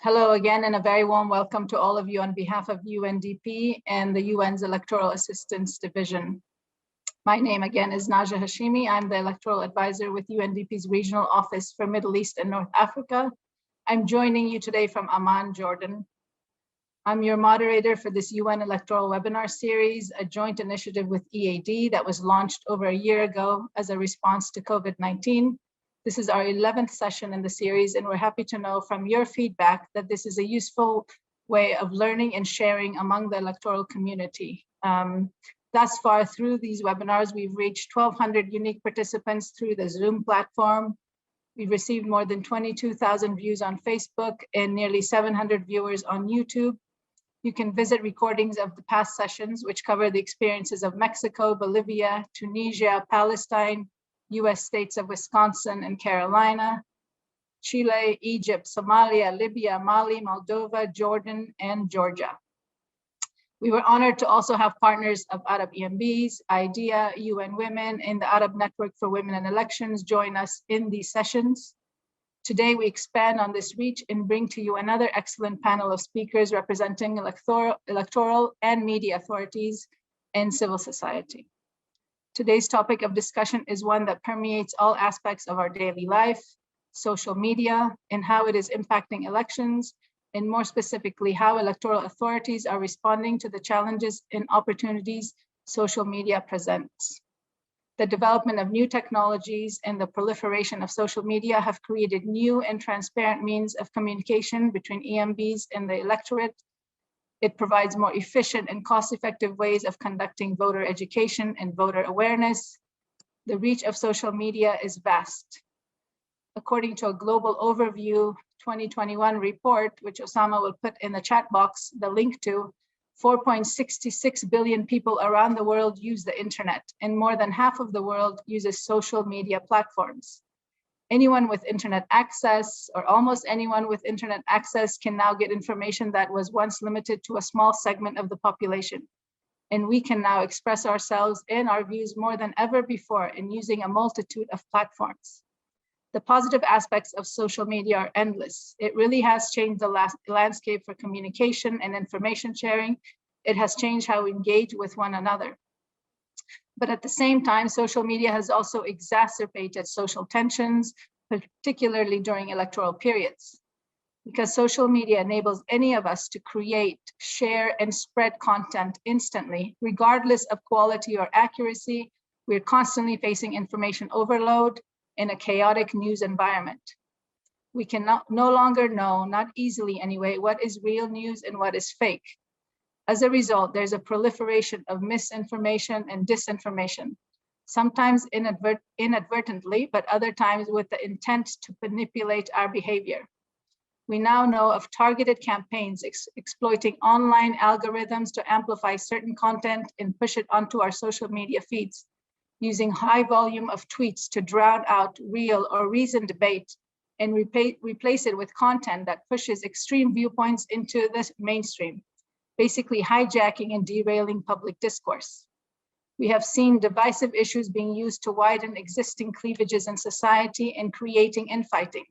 Hello again, and a very warm welcome to all of you on behalf of UNDP and the UN's Electoral Assistance Division. My name again is Naja Hashimi. I'm the Electoral Advisor with UNDP's Regional Office for Middle East and North Africa. I'm joining you today from Amman, Jordan. I'm your moderator for this UN Electoral Webinar Series, a joint initiative with EAD that was launched over a year ago as a response to COVID-19. This is our 11th session in the series, and we're happy to know from your feedback that this is a useful way of learning and sharing among the electoral community. Thus far, through these webinars, we've reached 1,200 unique participants through the Zoom platform. We've received more than 22,000 views on Facebook and nearly 700 viewers on YouTube. You can visit recordings of the past sessions, which cover the experiences of Mexico, Bolivia, Tunisia, Palestine, US states of Wisconsin and Carolina, Chile, Egypt, Somalia, Libya, Mali, Moldova, Jordan, and Georgia. We were honored to also have partners of Arab EMBs, IDEA, UN Women, and the Arab Network for Women and Elections join us in these sessions. Today, we expand on this reach and bring to you another excellent panel of speakers representing electoral and media authorities and civil society. Today's topic of discussion is one that permeates all aspects of our daily life, social media, and how it is impacting elections, and more specifically, how electoral authorities are responding to the challenges and opportunities social media presents. The development of new technologies and the proliferation of social media have created new and transparent means of communication between EMBs and the electorate. It provides more efficient and cost-effective ways of conducting voter education and voter awareness. The reach of social media is vast. According to a Global Overview 2021 report, which Osama will put in the chat box, the link to, 4.66 billion people around the world use the internet, and more than half of the world uses social media platforms. Anyone with internet access, or almost anyone with internet access, can now get information that was once limited to a small segment of the population. And we can now express ourselves and our views more than ever before in using a multitude of platforms. The positive aspects of social media are endless. It really has changed the landscape for communication and information sharing. It has changed how we engage with one another. But at the same time, social media has also exacerbated social tensions, particularly during electoral periods. Because social media enables any of us to create, share, and spread content instantly, regardless of quality or accuracy. We're constantly facing information overload in a chaotic news environment. We can no longer know, not easily anyway, what is real news and what is fake. As a result, there's a proliferation of misinformation and disinformation, sometimes inadvertently, but other times with the intent to manipulate our behavior. We now know of targeted campaigns exploiting online algorithms to amplify certain content and push it onto our social media feeds, using high volume of tweets to drown out real or reasoned debate and replace it with content that pushes extreme viewpoints into the mainstream, basically hijacking and derailing public discourse. We have seen divisive issues being used to widen existing cleavages in society and creating infighting.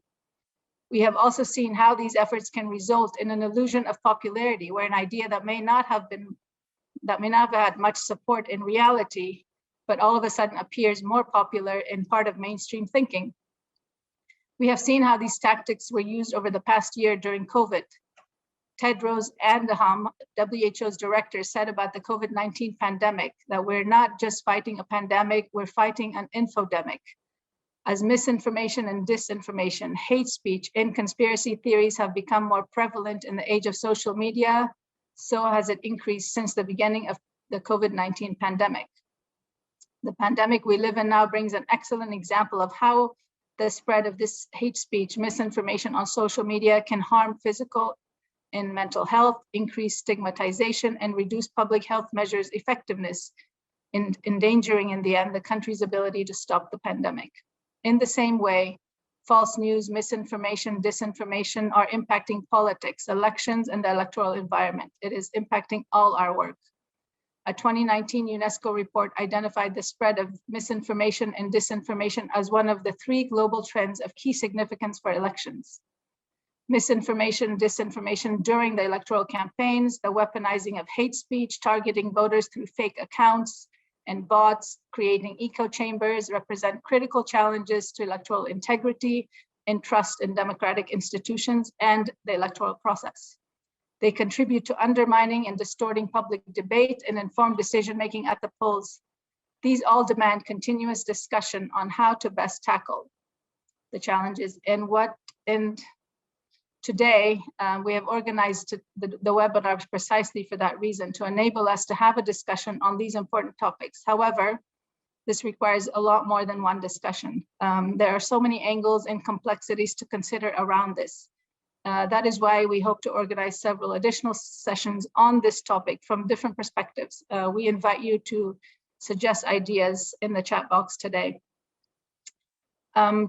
We have also seen how these efforts can result in an illusion of popularity, where an idea that may not have had much support in reality, but all of a sudden appears more popular and part of mainstream thinking. We have seen how these tactics were used over the past year during COVID. Tedros Adhanom, WHO's director, said about the COVID-19 pandemic that we're not just fighting a pandemic, we're fighting an infodemic. As misinformation and disinformation, hate speech, and conspiracy theories have become more prevalent in the age of social media, so has it increased since the beginning of the COVID-19 pandemic. The pandemic we live in now brings an excellent example of how the spread of this hate speech, misinformation on social media can harm physical and mental health, increase stigmatization, and reduce public health measures' effectiveness, endangering in the end the country's ability to stop the pandemic. In the same way, false news, misinformation, disinformation are impacting politics, elections, and the electoral environment. It is impacting all our work. A 2019 UNESCO report identified the spread of misinformation and disinformation as one of the 3 global trends of key significance for elections. misinformation, disinformation during the electoral campaigns, the weaponizing of hate speech, targeting voters through fake accounts and bots, creating echo chambers represent critical challenges to electoral integrity and trust in democratic institutions and the electoral process. They contribute to undermining and distorting public debate and informed decision-making at the polls. These all demand continuous discussion on how to best tackle the challenges and today, we have organized the webinar precisely for that reason, to enable us to have a discussion on these important topics. However, this requires a lot more than one discussion. There are so many angles and complexities to consider around this. That is why we hope to organize several additional sessions on this topic from different perspectives. We invite you to suggest ideas in the chat box today.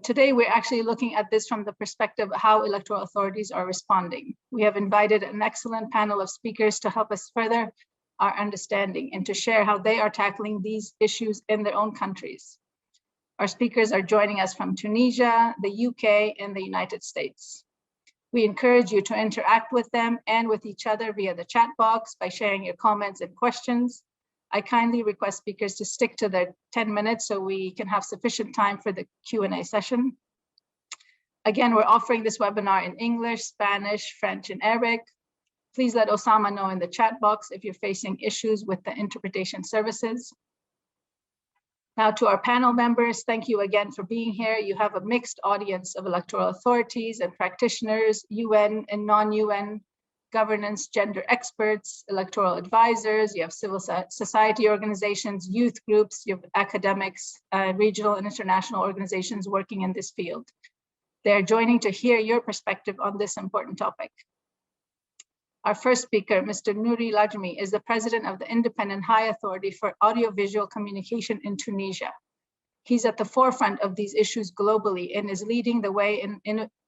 Today, we're actually looking at this from the perspective of how electoral authorities are responding. We have invited an excellent panel of speakers to help us further our understanding and to share how they are tackling these issues in their own countries. Our speakers are joining us from Tunisia, the UK, and the United States. We encourage you to interact with them and with each other via the chat box by sharing your comments and questions. I kindly request speakers to stick to their 10 minutes so we can have sufficient time for the Q&A session. Again, we're offering this webinar in English, Spanish, French, and Arabic. Please let Osama know in the chat box if you're facing issues with the interpretation services. Now to our panel members, thank you again for being here. You have a mixed audience of electoral authorities and practitioners, UN and non-UN, governance, gender experts, electoral advisors, you have civil society organizations, youth groups, you have academics, regional and international organizations working in this field. They're joining to hear your perspective on this important topic. Our first speaker, Mr. Nouri Lajmi, is the president of the Independent High Authority for Audiovisual Communication in Tunisia. He's at the forefront of these issues globally and is leading the way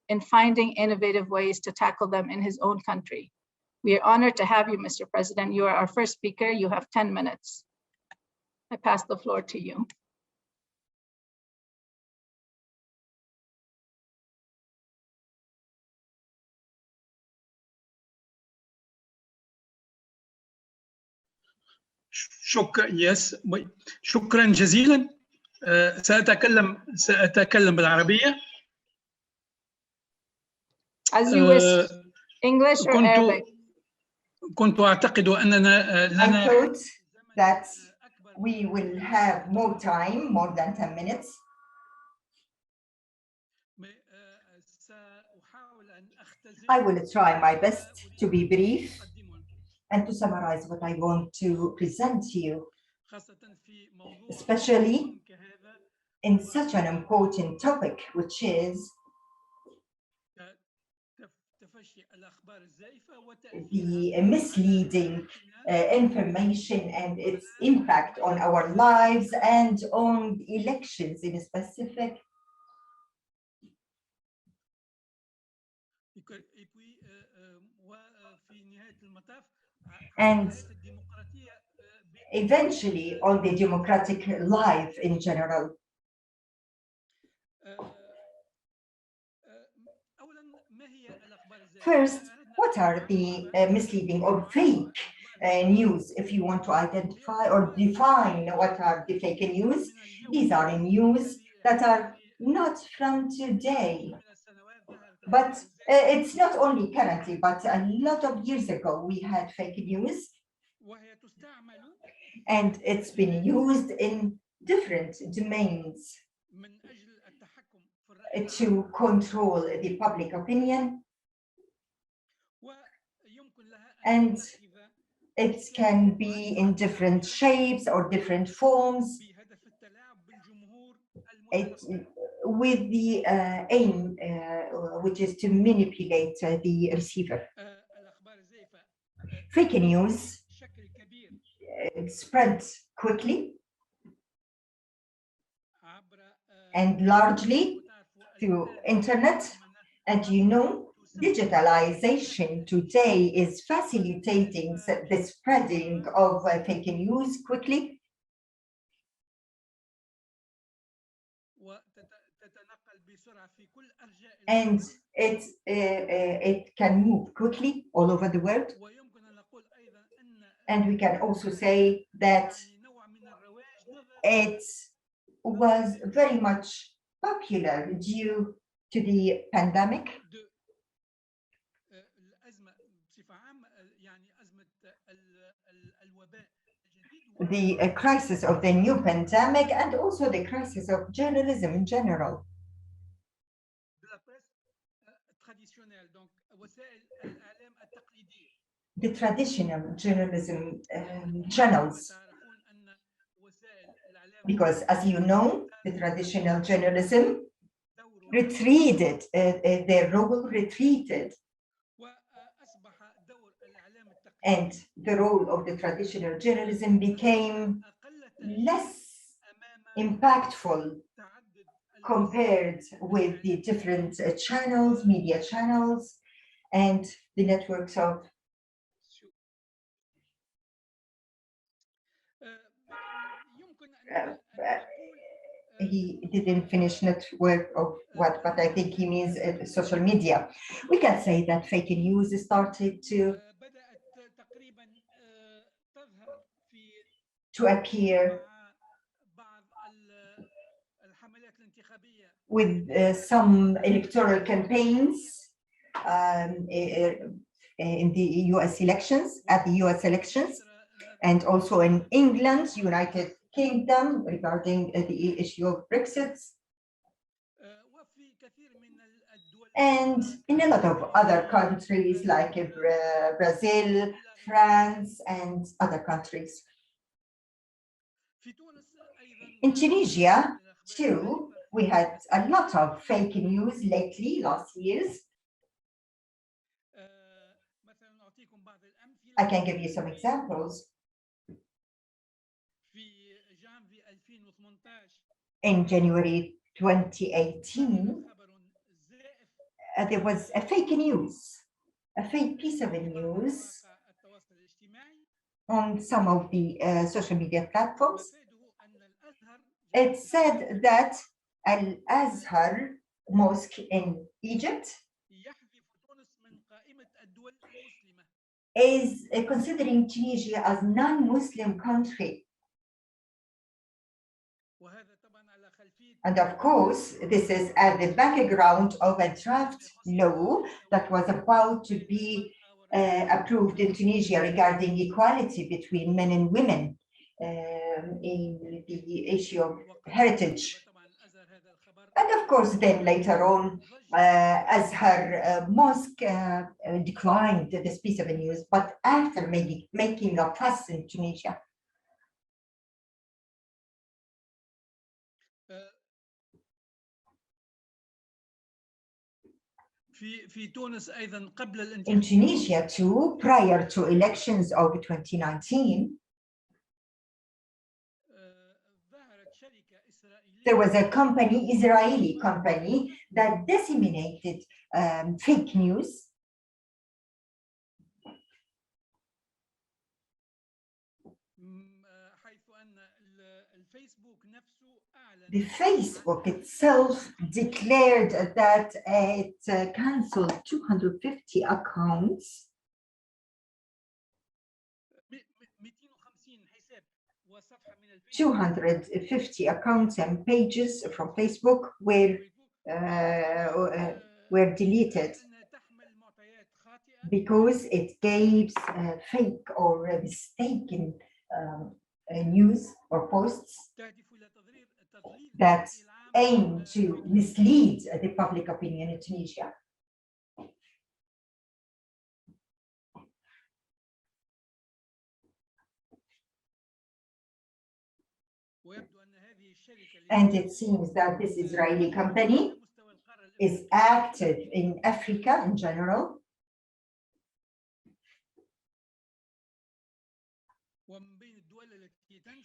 in finding innovative ways to tackle them in his own country. We are honored to have you, Mr. President. You are our first speaker. You have 10 minutes. I pass the floor to you. شكرا جزيلا. سأتكلم بالعربية. As you wish, English or Arabic? كنت أعتقد أننا I thought that we will have more time, more than 10 minutes. I will try my best to be brief and to summarize what I want to present to you, especially in such an important topic, which is the misleading information and its impact on our lives and on elections in specific. And eventually on the democratic life in general. First, what are the misleading or fake news? If you want to identify or define what are the fake news, these are news that are not from today. But it's not only currently, but a lot of years ago we had fake news. And it's been used in different domains to control the public opinion. And it can be in different shapes or different forms, with the aim, which is to manipulate the receiver. Fake news spreads quickly and largely through internet, and you know, digitalization today is facilitating the spreading of fake news quickly. And it can move quickly all over the world. And we can also say that it was very much popular due to the pandemic. The crisis of the new pandemic and also the crisis of journalism in general. The traditional journalism channels, because as you know, the traditional journalism retreated, their role retreated, and the role of the traditional journalism became less impactful compared with the different channels, media channels, and the networks of he didn't finish network of what, but I think he means social media. We can say that fake news started to appear with some electoral campaigns in the US elections, at the US elections, and also in England, United Kingdom, regarding the issue of Brexit, and in a lot of other countries like Brazil, France, and other countries. In Tunisia, too, we had a lot of fake news lately, last years. I can give you some examples. In January 2018, there was a fake news, a fake piece of news on some of the social media platforms. It said that Al-Azhar Mosque in Egypt is considering Tunisia as non-Muslim country. And of course, this is at the background of a draft law that was about to be approved in Tunisia regarding equality between men and women in the issue of heritage. And of course, then later on, Azhar Mosque declined this piece of news, but after making a fuss in Tunisia. In Tunisia too, prior to elections of 2019, there was a company, Israeli company, that disseminated fake news. The Facebook itself declared that it canceled 250 accounts. 250 accounts and pages from Facebook were deleted because it gave fake or mistaken news or posts that aim to mislead the public opinion in Tunisia. And it seems that this Israeli company is active in Africa in general.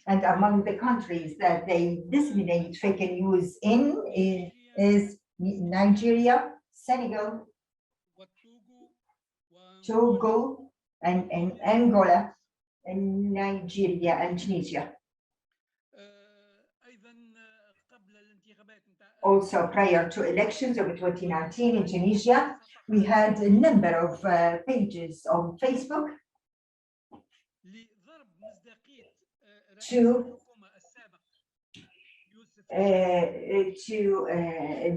And among the countries that they disseminate fake news in is Nigeria, Senegal, Togo, and Angola, and Nigeria and Tunisia. Also, prior to elections of 2019 in Tunisia, we had a number of pages on Facebook to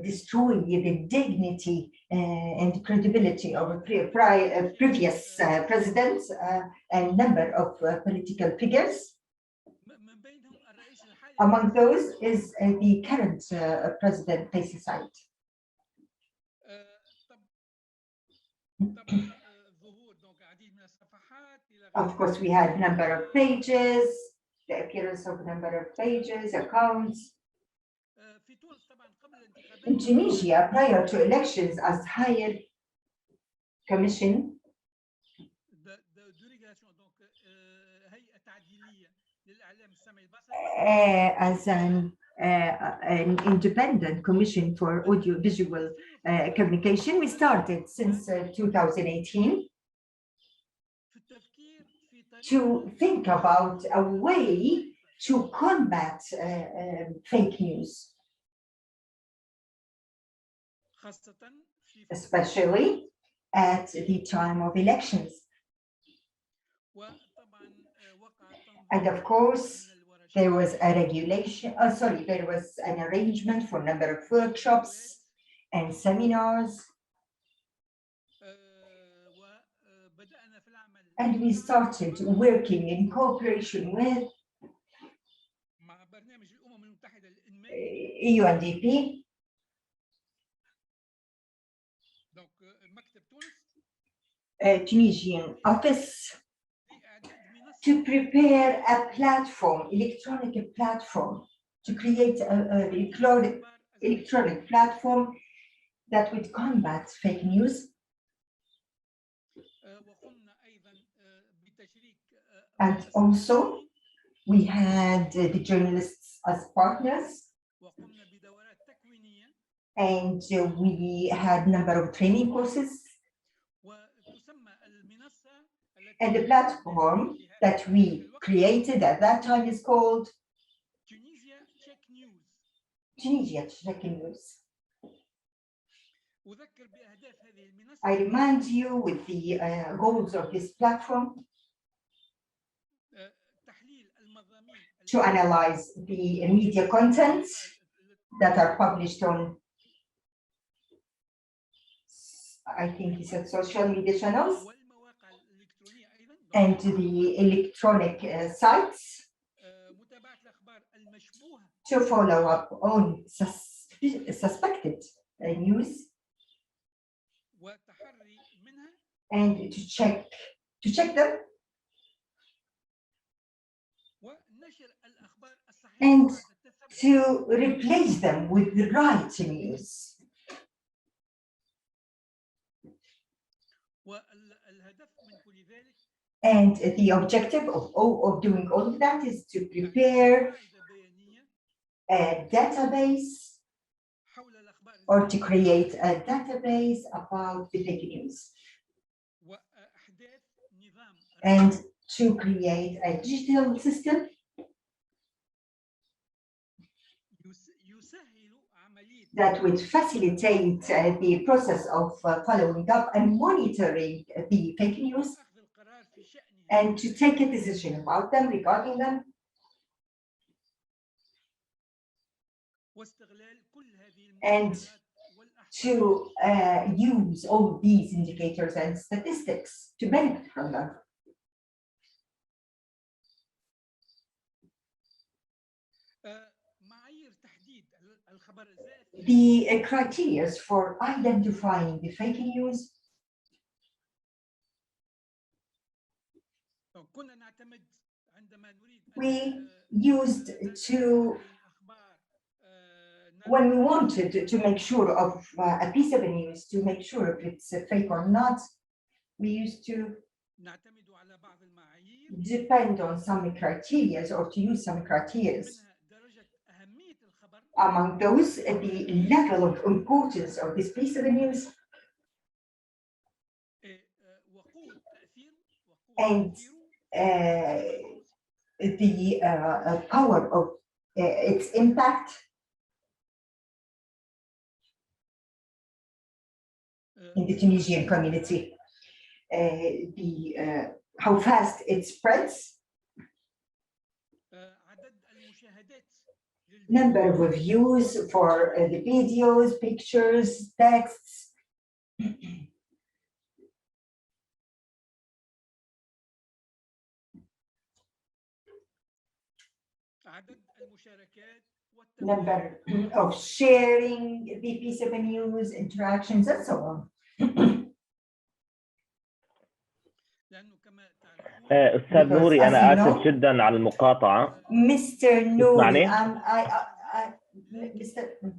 destroy the dignity and credibility of previous presidents and number of political figures. Among those is the current president, Kais Saied. Of course, we had number of pages, the appearance of number of pages, accounts. In Tunisia, prior to elections, as higher commission, as an independent commission for audiovisual communication, we started since 2018 to think about a way to combat fake news, especially at the time of elections. And of course, there was a regulation, there was an arrangement for a number of workshops and seminars. And we started working in cooperation with UNDP, Tunisian office, to prepare a platform, electronic platform, to create an electronic platform that would combat fake news. And also, we had the journalists as partners, and we had a number of training courses. And the platform that we created at that time is called Tunisia Check News. I remind you with the goals of this platform: to analyze the media contents that are published on, I think he said, social media channels, and the electronic sites, to follow up on suspected news, and to check them, and to replace them with the right news. And the objective of doing all of that is to prepare a database, or to create a database about the fake news, and to create a digital system that would facilitate the process of following up and monitoring the fake news, and to take a decision about them, regarding them, and to use all these indicators and statistics to benefit from them. The criteria for identifying the fake news we used to, when we wanted to make sure of a piece of news, to make sure if it's fake or not, we used to depend on some criteria, or to use some criteria. Among those, the level of importance of this piece of news, and the power of its impact, in the Tunisian community. How fast it spreads, عدد المشاهدات number of views for the videos, pictures, texts. عدد المشاركات Number of sharing the piece of news, interactions, and so on. لأنه كما تعرفون أستاذ Because نوري as أنا you آسف know- جدا على المقاطعة. Mr. Nouri, تسمعني؟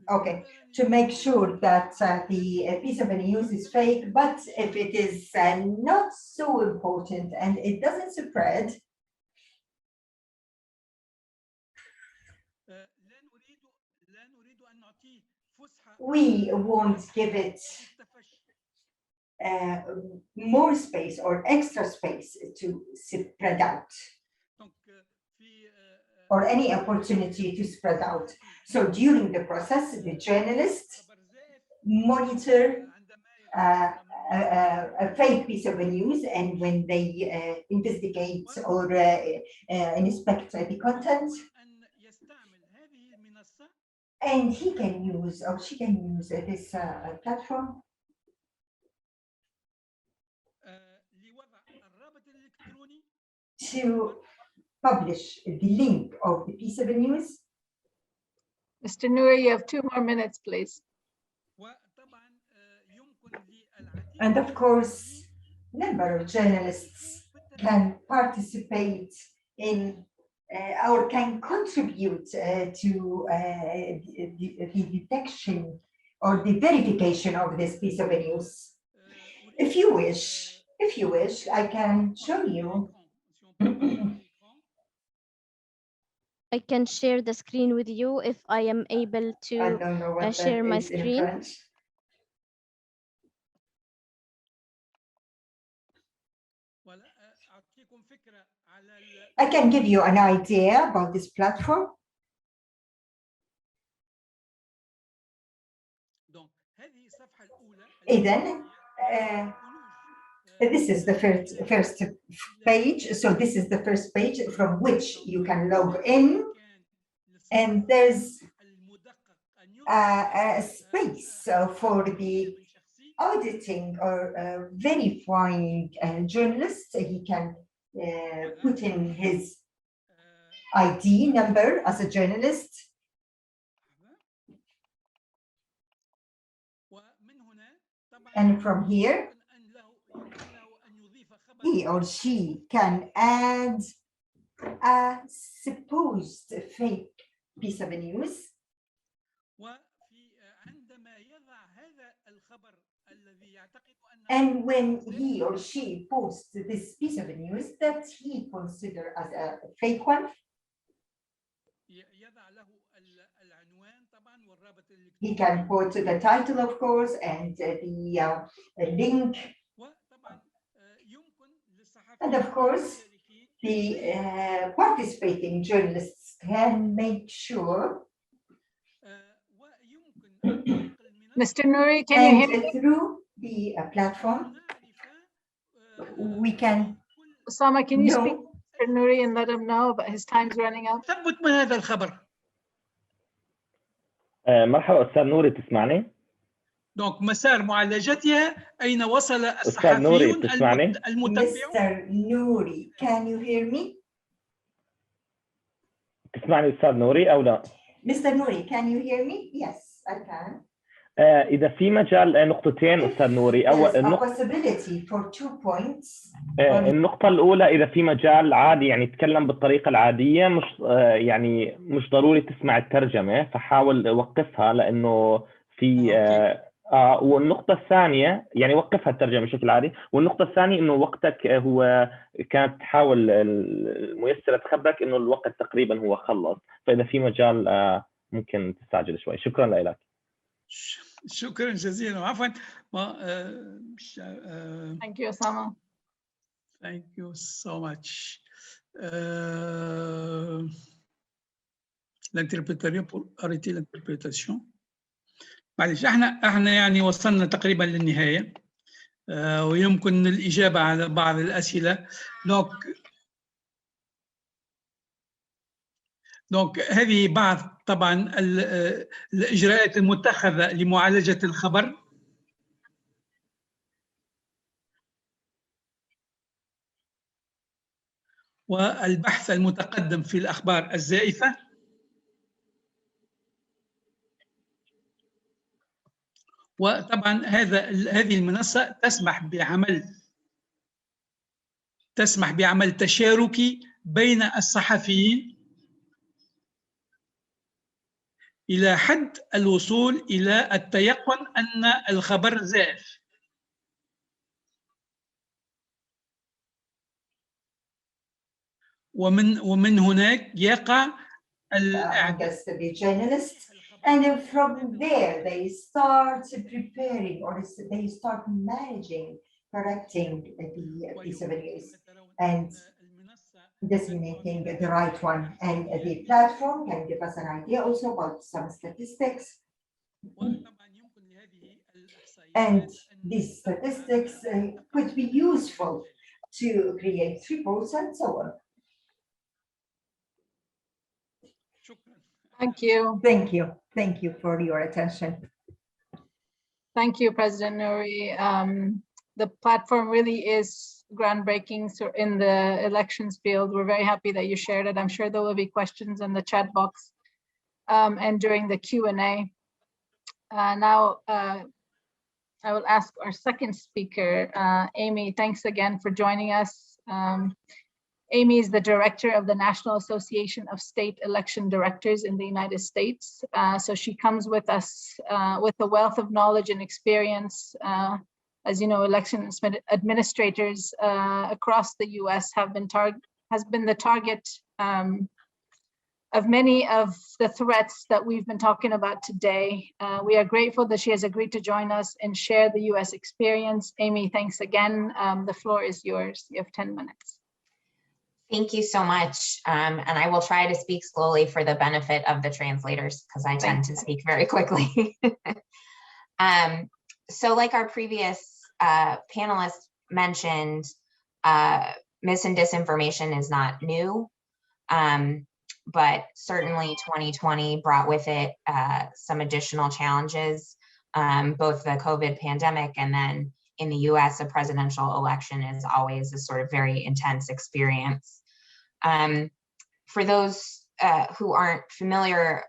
okay, to make sure that the piece of news is fake, but if it is not so important and it doesn't spread, لا نريد أن نعطيه فسحة we won't give it للتفشي. more space or extra space to spread out, Donc, في or any opportunity to spread out. So during the process, the journalists خبر زائف monitor عندما a fake piece of news, and when they investigate or inspect the content, أن يستعمل هذه المنصة and he can use or she can use this platform لوضع الرابط الإلكتروني to publish the link of the piece of news. Mr. Nouri, you have 2 more minutes, please. وطبعا يمكن للعديد And of course, number of journalists can participate in or can contribute to the detection or the verification of this piece of news. If you wish, I can show you. I can share the screen with you if I am able I to. don't know what share that my is in screen. French. ولا أعطيكم فكرة على I can give you an idea about this platform. دونك هذه الصفحة الأولى إذن this is the first page. So this is the first page from which you can log in, and there's a space for the auditing or verifying journalist. He can put in his ID number as a journalist, and from here he or she can add a supposed fake piece of news. And when he or she posts this piece of news that he considers as a fake one, he can put the title, of course, and the link. And of course, the participating journalists can make sure. Mr. Nouri, can you hear And me? through the platform, we can Osama, can you speak know. to Mr. Nouri and let him know, but his time's running out? ثبت من هذا الخبر. مرحبا أستاذ نوري تسمعني؟ دونك مسار معالجتها أين وصل أستاذ نوري الصحفيون تسمعني؟ المتبعون. Mr. Nouri, can you hear me? تسمعني أستاذ نوري أو لا؟ Mr. Nouri, can you hear me? Yes, I can. إذا في مجال نقطتين أستاذ نوري. أول There's a possibility for 2 points. النقطة الأولى إذا في مجال عادي يعني تكلم بالطريقة العادية مش يعني مش ضروري تسمع الترجمة فحاول وقفها لأنه في والنقطة الثانية يعني وقفها الترجمة بشكل عادي. والنقطة الثانية إنه وقتك هو كانت تحاول الميسرة تخبرك إنه الوقت تقريبا هو خلص فإذا في مجال ممكن تستعجل شوي. شكرا لك. شكرا جزيلا وعفوا. Thank you, Osama. Thank you so much. L'interprétation pour arrêter l'interprétation. معلش احنا يعني وصلنا تقريبا للنهاية، ويمكن الإجابة على بعض الأسئلة. دونك هذه بعض طبعا الإجراءات المتخذة لمعالجة الخبر. والبحث المتقدم في الأخبار الزائفة. وطبعا هذه المنصة تسمح بعمل تشاركي بين الصحفيين إلى حد الوصول إلى التيقن أن الخبر زائف. ومن هناك يقع the journalists, and from there they start preparing or they start managing, correcting the piece of news and designating the right one. And the platform can give us an idea also about some statistics. And these statistics could be useful to create reports and so on. Thank you. Thank you. Thank you for your attention. Thank you, President Nouri. The platform really is groundbreaking in the elections field. We're very happy that you shared it. I'm sure there will be questions in the chat box and during the Q&A. Now, I will ask our second speaker, Amy. Thanks again for joining us. Amy is the director of the National Association of State Election Directors in the United States. So she comes with us with a wealth of knowledge and experience. As you know, election administrators across the US has been the target of many of the threats that we've been talking about today. We are grateful that she has agreed to join us and share the US experience. Amy, thanks again. The floor is yours. You have 10 minutes. Thank you so much. And I will try to speak slowly for the benefit of the translators because I tend to speak very quickly. So like our previous panelist mentioned, mis and disinformation is not new, but certainly 2020 brought with it some additional challenges, both the COVID pandemic and then in the US, a presidential election is always a sort of very intense experience. For those who aren't familiar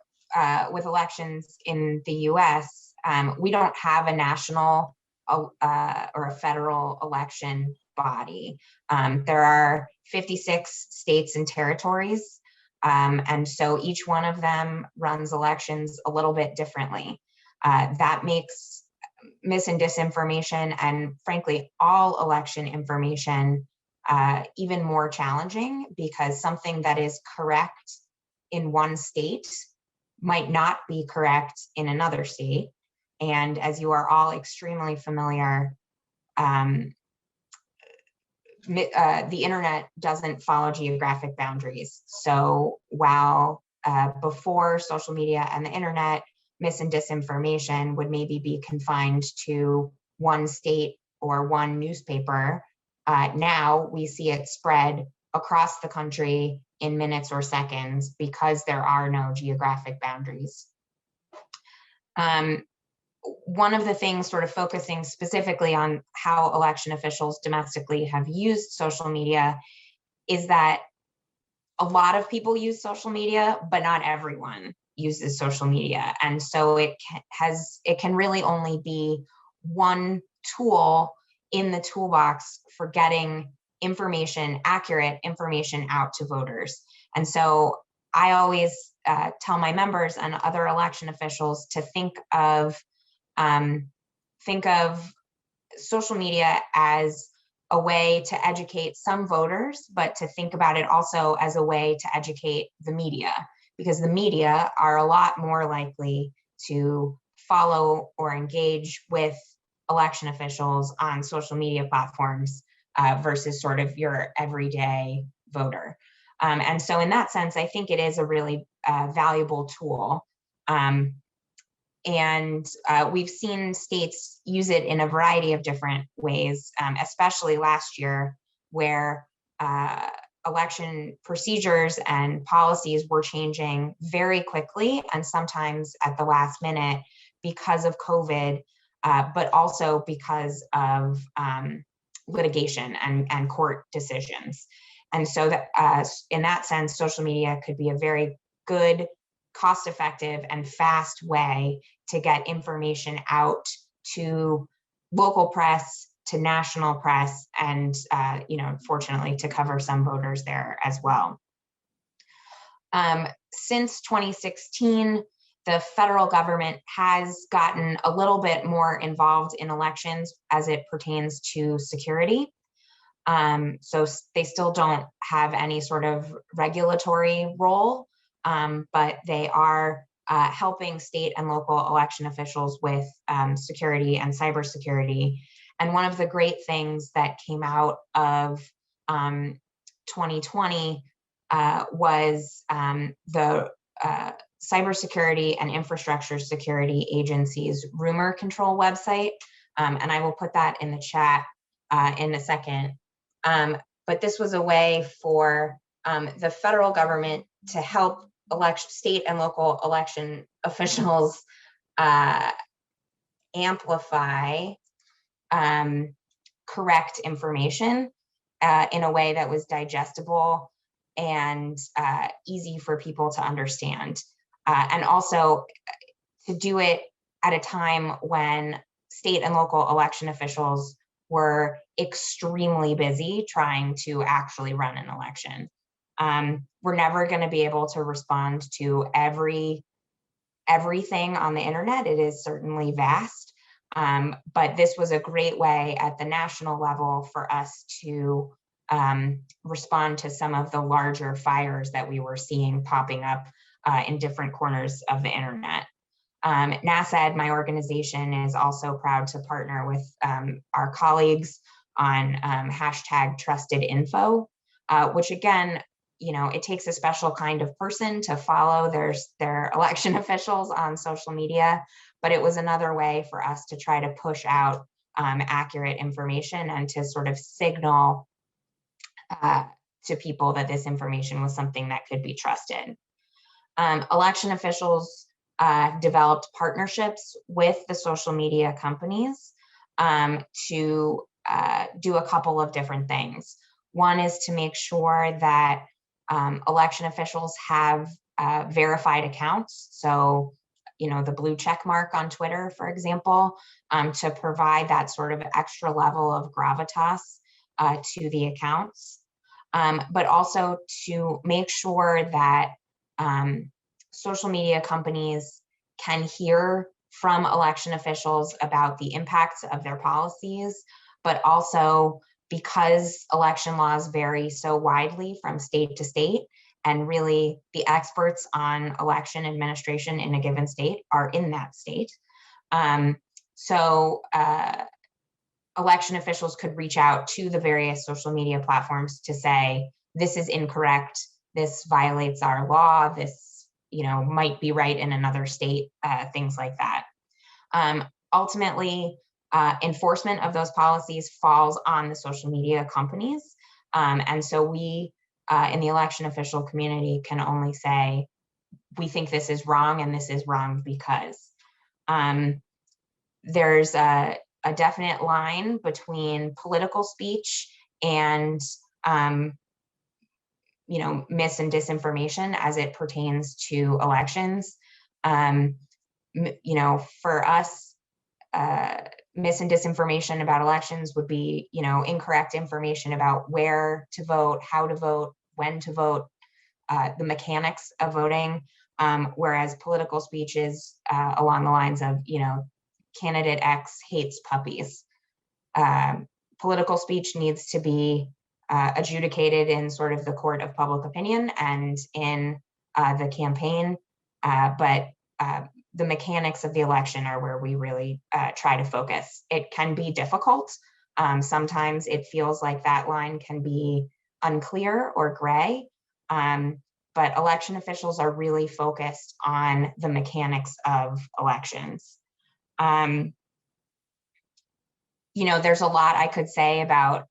with elections in the US, we don't have a national or a federal election body. There are 56 states and territories, and so each one of them runs elections a little bit differently. That makes mis and disinformation and frankly all election information even more challenging because something that is correct in one state might not be correct in another state. And as you are all extremely familiar, the internet doesn't follow geographic boundaries. So while before social media and the internet, mis and disinformation would maybe be confined to one state or one newspaper, now we see it spread across the country in minutes or seconds because there are no geographic boundaries. One of the things sort of focusing specifically on how election officials domestically have used social media is that a lot of people use social media, but not everyone uses social media. And so it can really only be one tool in the toolbox for getting information, accurate information out to voters. And so I always tell my members and other election officials to think of social media as a way to educate some voters, but to think about it also as a way to educate the media, because the media are a lot more likely to follow or engage with election officials on social media platforms versus sort of your everyday voter. And so in that sense, I think it is a really valuable tool. And we've seen states use it in a variety of different ways, especially last year, where election procedures and policies were changing very quickly and sometimes at the last minute because of COVID, but also because of litigation and court decisions. And so that in that sense, social media could be a very good, cost-effective and fast way to get information out to local press, to national press, and fortunately to cover some voters there as well. Since 2016, the federal government has gotten a little bit more involved in elections as it pertains to security. So they still don't have any sort of regulatory role, but they are helping state and local election officials with security and cybersecurity. And one of the great things that came out of 2020 was the Cybersecurity and Infrastructure Security Agency's rumor control website. And I will put that in the chat in a second. But this was a way for the federal government to help state and local election officials amplify correct information in a way that was digestible and easy for people to understand. And also to do it at a time when state and local election officials were extremely busy trying to actually run an election. We're never going to be able to respond to everything on the internet. It is certainly vast, but this was a great way at the national level for us to respond to some of the larger fires that we were seeing popping up in different corners of the internet. NASAD, my organization, is also proud to partner with our colleagues on #TrustedInfo, which again, it takes a special kind of person to follow their election officials on social media, but it was another way for us to try to push out accurate information and to sort of signal to people that this information was something that could be trusted. Election officials developed partnerships with the social media companies to do a couple of different things. One is to make sure that election officials have verified accounts. So, the blue check mark on Twitter, for example, to provide that sort of extra level of gravitas to the accounts, but also to make sure that social media companies can hear from election officials about the impacts of their policies, but also because election laws vary so widely from state to state, and really the experts on election administration in a given state are in that state. So election officials could reach out to the various social media platforms to say, this is incorrect, this violates our law, this might be right in another state, things like that. Ultimately, enforcement of those policies falls on the social media companies. And so we in the election official community can only say, we think this is wrong and this is wrong because. There's a definite line between political speech and mis and disinformation as it pertains to elections. For us, mis and disinformation about elections would be, incorrect information about where to vote, how to vote, when to vote, the mechanics of voting, whereas political speech is along the lines of, candidate X hates puppies. Political speech needs to be adjudicated in sort of the court of public opinion and in the campaign, but the mechanics of the election are where we really try to focus. It can be difficult. Sometimes it feels like that line can be unclear or gray. but election officials are really focused on the mechanics of elections. You know, there's a lot I could say about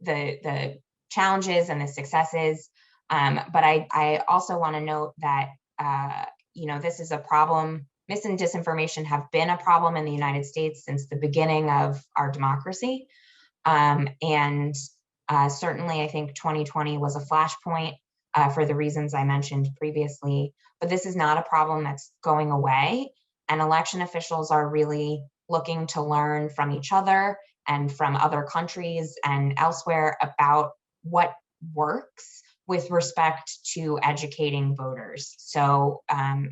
the challenges and the successes, but I also want to note that, you know, this is a problem. Mis and disinformation have been a problem in the United States since the beginning of our democracy. Certainly, I think 2020 was a flashpoint for the reasons I mentioned previously, but this is not a problem that's going away. And election officials are really looking to learn from each other and from other countries and elsewhere about what works with respect to educating voters. So,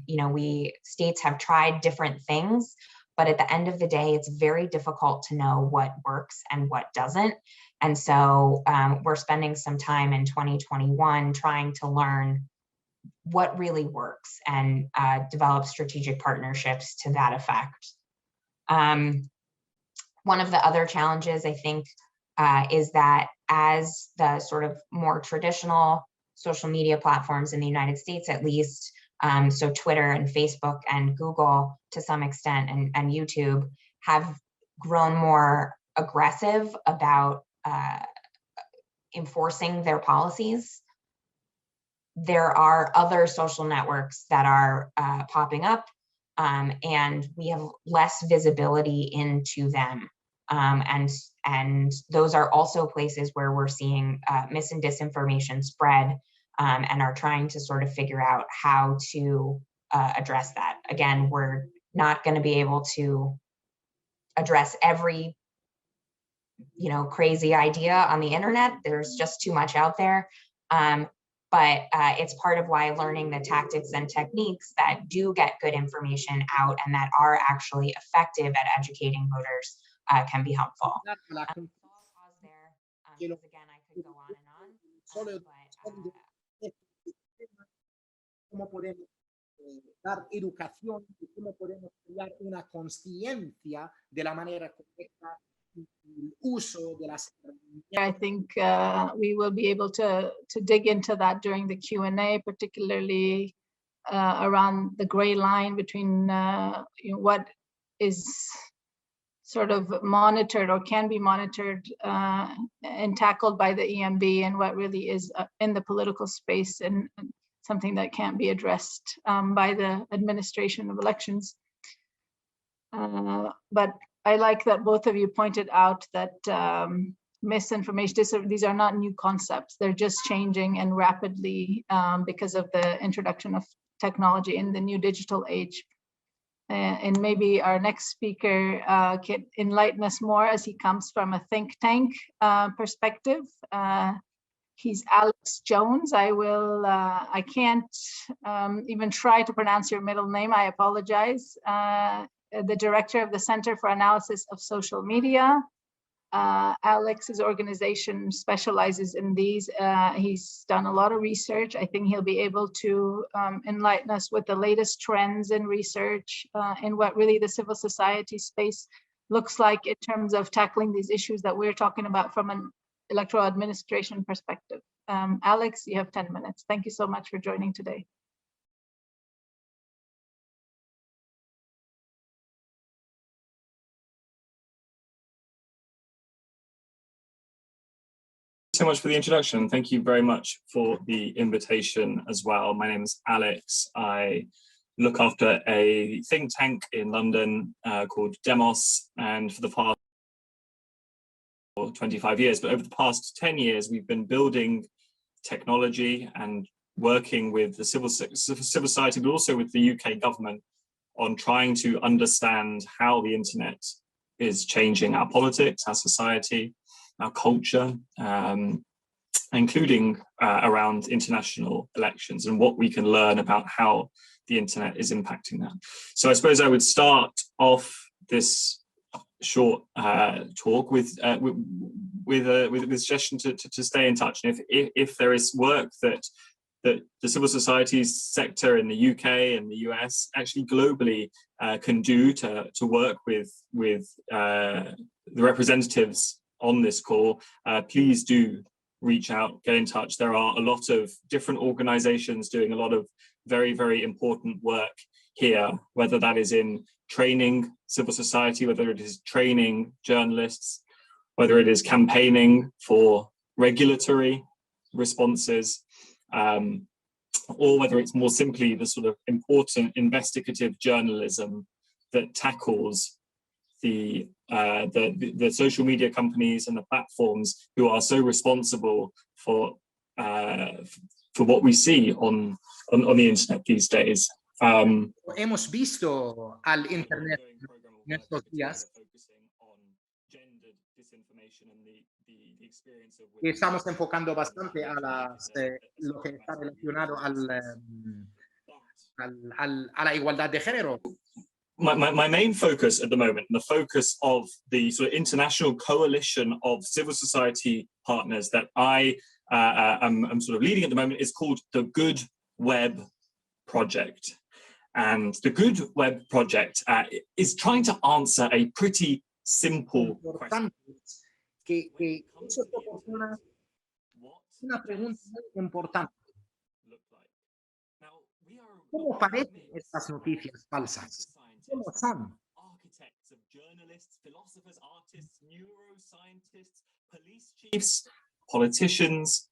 you know, states have tried different things, but at the end of the day, it's very difficult to know what works and what doesn't. And so we're spending some time in 2021 trying to learn what really works and develop strategic partnerships to that effect. One of the other challenges, I think, is that as the sort of more traditional social media platforms in the United States, at least, so Twitter and Facebook and Google to some extent and YouTube have grown more aggressive about enforcing their policies. There are other social networks that are popping up, and we have less visibility into them. And those are also places where we're seeing mis and disinformation spread, and are trying to sort of figure out how to address that. Again, we're not going to be able to address every, you know, crazy idea on the internet. There's just too much out there. But it's part of why learning the tactics and techniques that do get good information out and that are actually effective at educating voters can be helpful. So I'll pause there, because again, I could go on and on. ¿Cómo podemos dar educación y cómo podemos crear una conciencia de la manera correcta el uso de las herramientas? I think we will be able to dig into that during the Q&A, particularly around the gray line between you know, what is sort of monitored or can be monitored and tackled by the EMB, and what really is in the political space and something that can't be addressed by the administration of elections. But I like that both of you pointed out that misinformation, these are not new concepts. They're just changing and rapidly because of the introduction of technology in the new digital age. And maybe our next speaker can enlighten us more, as he comes from a think tank perspective. He's Alex Jones. I can't even try to pronounce your middle name. I apologize. The director of the Center for Analysis of Social Media. Alex's organization specializes in these. He's done a lot of research. I think he'll be able to enlighten us with the latest trends in research in what really the civil society space looks like in terms of tackling these issues that we're talking about from an electoral administration perspective. Alex, you have 10 minutes. Thank you so much for joining today. So much for the introduction. Thank you very much for the invitation as well. My name is Alex. I look after a think tank in London called Demos, and for the past 25 years, but over the past 10 years, we've been building technology and working with the civil society, but also with the UK government on trying to understand how the internet is changing our politics, our society, our culture, including around international elections and what we can learn about how the internet is impacting that. So I suppose I would start off this short talk with a suggestion to stay in touch. And if there is work that the civil society sector in the UK and the US, actually globally, can do to work with the representatives on this call, please do reach out, get in touch. There are a lot of different organizations doing a lot of very, very important work here, whether that is in training civil society, whether it is training journalists, whether it is campaigning for regulatory responses, or whether it's more simply the sort of important investigative journalism that tackles the social media companies and the platforms who are so responsible for what we see on the internet these days. Hemos visto al internet en estos días y estamos enfocando bastante a lo que está relacionado a la igualdad de género. My main focus at the moment, and the focus of the sort of international coalition of civil society partners that I am sort of leading at the moment, is called the Good Web Project. And the Good Web Project is trying to answer a pretty simple question. Que eso proporciona una pregunta muy importante. ¿Cómo parecen estas noticias falsas? ¿Cómo son? Architects of journalists, philosophers, artists, neuroscientists, police chiefs, politicians,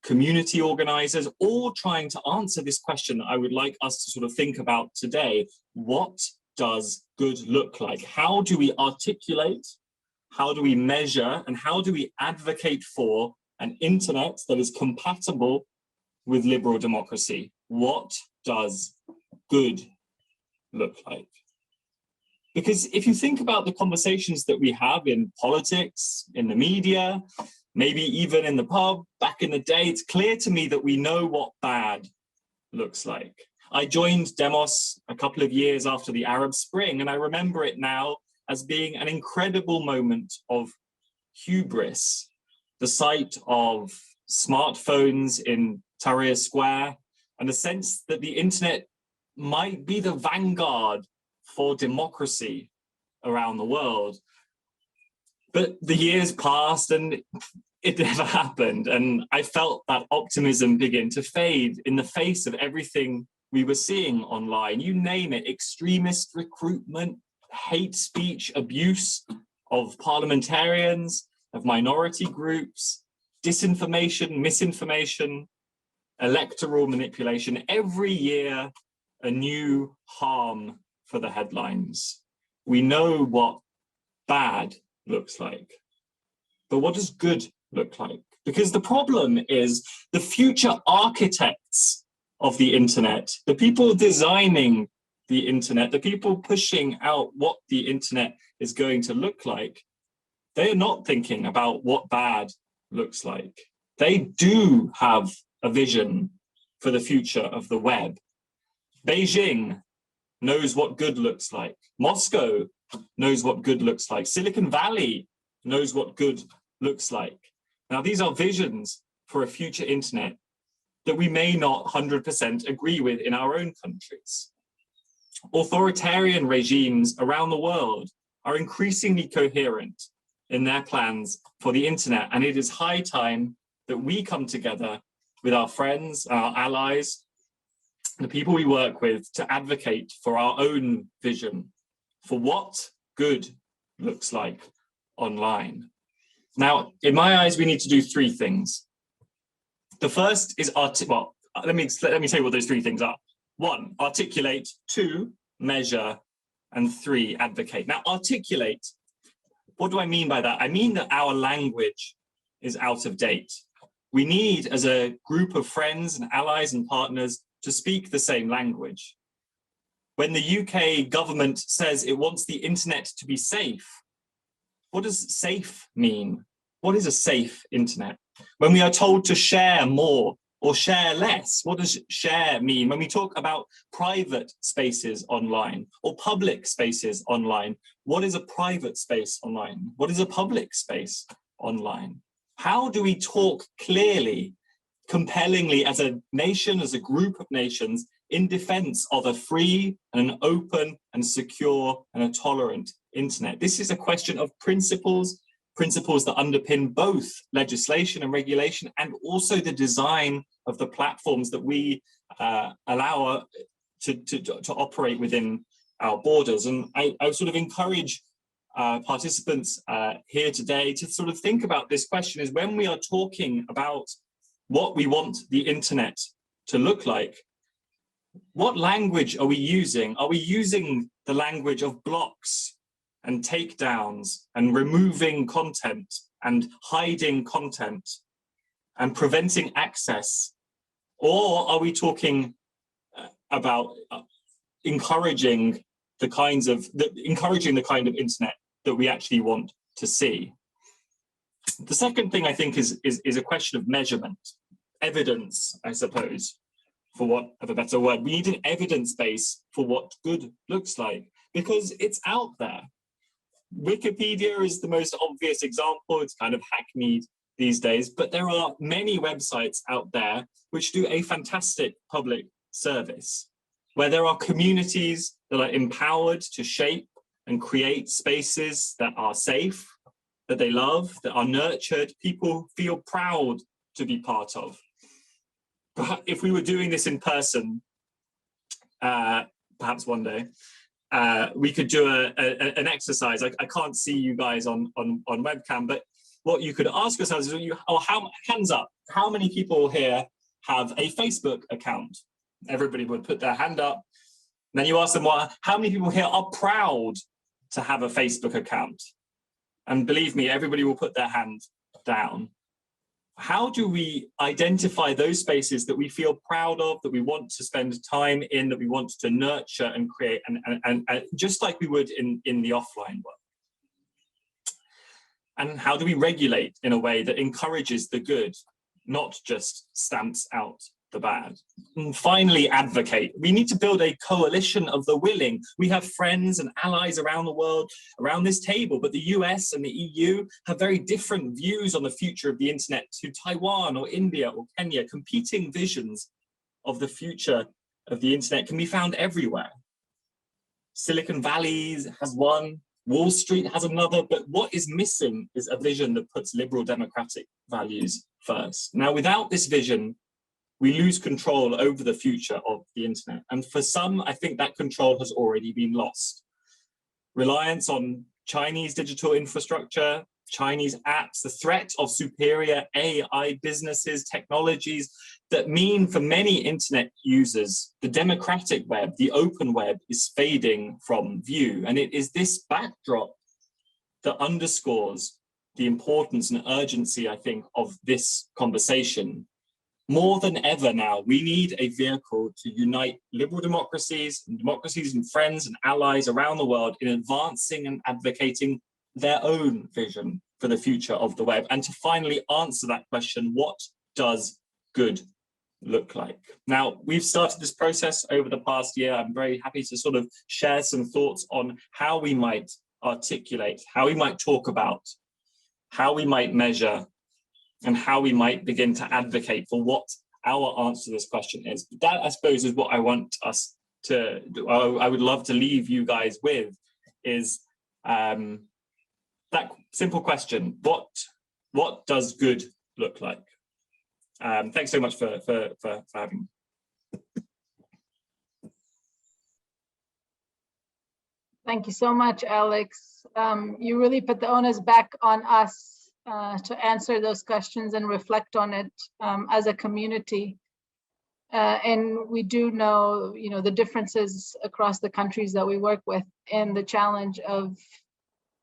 community organizers, all trying to answer this question that I would like us to sort of think about today. What does good look like? How do we articulate? How do we measure? And how do we advocate for an internet that is compatible with liberal democracy? What does good look like? Because if you think about the conversations that we have in politics, in the media, maybe even in the pub back in the day, it's clear to me that we know what bad looks like. I joined Demos a couple of years after the Arab Spring, and I remember it now as being an incredible moment of hubris. The sight of smartphones in Tahrir Square, and the sense that the internet might be the vanguard for democracy around the world. But the years passed and it never happened. And I felt that optimism begin to fade in the face of everything we were seeing online. You name it, extremist recruitment, hate speech, abuse of parliamentarians, of minority groups, disinformation, misinformation, electoral manipulation. Every year, a new harm for the headlines. We know what bad looks like, but what does good look like? Because the problem is the future architects of the internet, the people designing the internet, the people pushing out what the internet is going to look like, they're not thinking about what bad looks like. They do have a vision for the future of the web. Beijing knows what good looks like. Moscow knows what good looks like. Silicon Valley knows what good looks like. Now, these are visions for a future internet that we may not 100% agree with in our own countries. Authoritarian regimes around the world are increasingly coherent in their plans for the internet, and it is high time that we come together with our friends, our allies, the people we work with, to advocate for our own vision for what good looks like online. Now, in my eyes, we need to do three things. The first is let me tell you what those three things are. 1, articulate. 2, measure. And 3, advocate. Now, articulate, what do I mean by that? I mean that our language is out of date. We need, as a group of friends and allies and partners, to speak the same language. When the UK government says it wants the internet to be safe, what does safe mean? What is a safe internet? When we are told to share more or share less, what does share mean? When we talk about private spaces online or public spaces online, what is a private space online? What is a public space online? How do we talk clearly, compellingly as a nation, as a group of nations, in defense of a free and an open and secure and a tolerant internet? This is a question of principles principles that underpin both legislation and regulation, and also the design of the platforms that we allow to operate within our borders. And I sort of encourage participants here today to sort of think about this question: is when we are talking about what we want the internet to look like, what language are we using? Are we using the language of blocks and takedowns and removing content and hiding content and preventing access? Or are we talking about encouraging the kind of internet that we actually want to see? The second thing I think is a question of measurement, evidence, I suppose, for want of a better word. We need an evidence base for what good looks like, because it's out there. Wikipedia is the most obvious example. It's kind of hackneyed these days, but there are many websites out there which do a fantastic public service, where there are communities that are empowered to shape and create spaces that are safe, that they love, that are nurtured, people feel proud to be part of. But if we were doing this in person, perhaps one day, we could do an exercise. I can't see you guys on webcam, but what you could ask yourselves is, hands up, how many people here have a Facebook account? Everybody would put their hand up. Then you ask them, how many people here are proud to have a Facebook account? And believe me, everybody will put their hand down. How do we identify those spaces that we feel proud of, that we want to spend time in, that we want to nurture and create, and just like we would in the offline world? And how do we regulate in a way that encourages the good, not just stamps out the bad? And finally, advocate. We need to build a coalition of the willing. We have friends and allies around the world, around this table, but the US and the EU have very different views on the future of the internet to Taiwan or India or Kenya. Competing visions of the future of the internet can be found everywhere. Silicon Valley has one, Wall Street has another, but what is missing is a vision that puts liberal democratic values first. Now, without this vision, we lose control over the future of the internet. And for some, I think that control has already been lost. Reliance on Chinese digital infrastructure, Chinese apps, the threat of superior AI businesses, technologies that mean for many internet users, the democratic web, the open web is fading from view. And it is this backdrop that underscores the importance and urgency, I think, of this conversation. More than ever now, we need a vehicle to unite liberal democracies and friends and allies around the world in advancing and advocating their own vision for the future of the web, and to finally answer that question: what does good look like? Now, we've started this process over the past year. I'm very happy to sort of share some thoughts on how we might articulate, how we might talk about, how we might measure, and how we might begin to advocate for what our answer to this question is. That, I suppose, is what I want us to do. I would love to leave you guys with is that simple question: what does good look like? Thanks so much for having me. Thank you so much, Alex. You really put the onus back on us to answer those questions and reflect on it as a community. And we do know, the differences across the countries that we work with, and the challenge of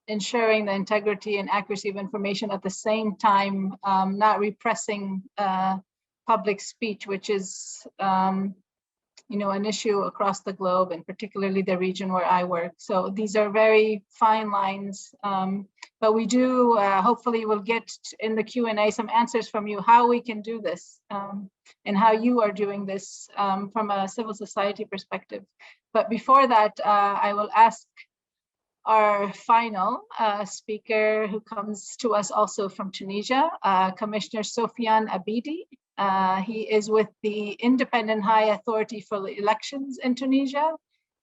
ensuring the integrity and accuracy of information at the same time, not repressing public speech, which is an issue across the globe, and particularly the region where I work. So these are very fine lines, but we do hopefully will get in the Q&A some answers from you how we can do this, and how you are doing this from a civil society perspective. But before that, I will ask our final speaker, who comes to us also from Tunisia, Commissioner Sofiane Abidi. He is with the Independent High Authority for Elections in Tunisia,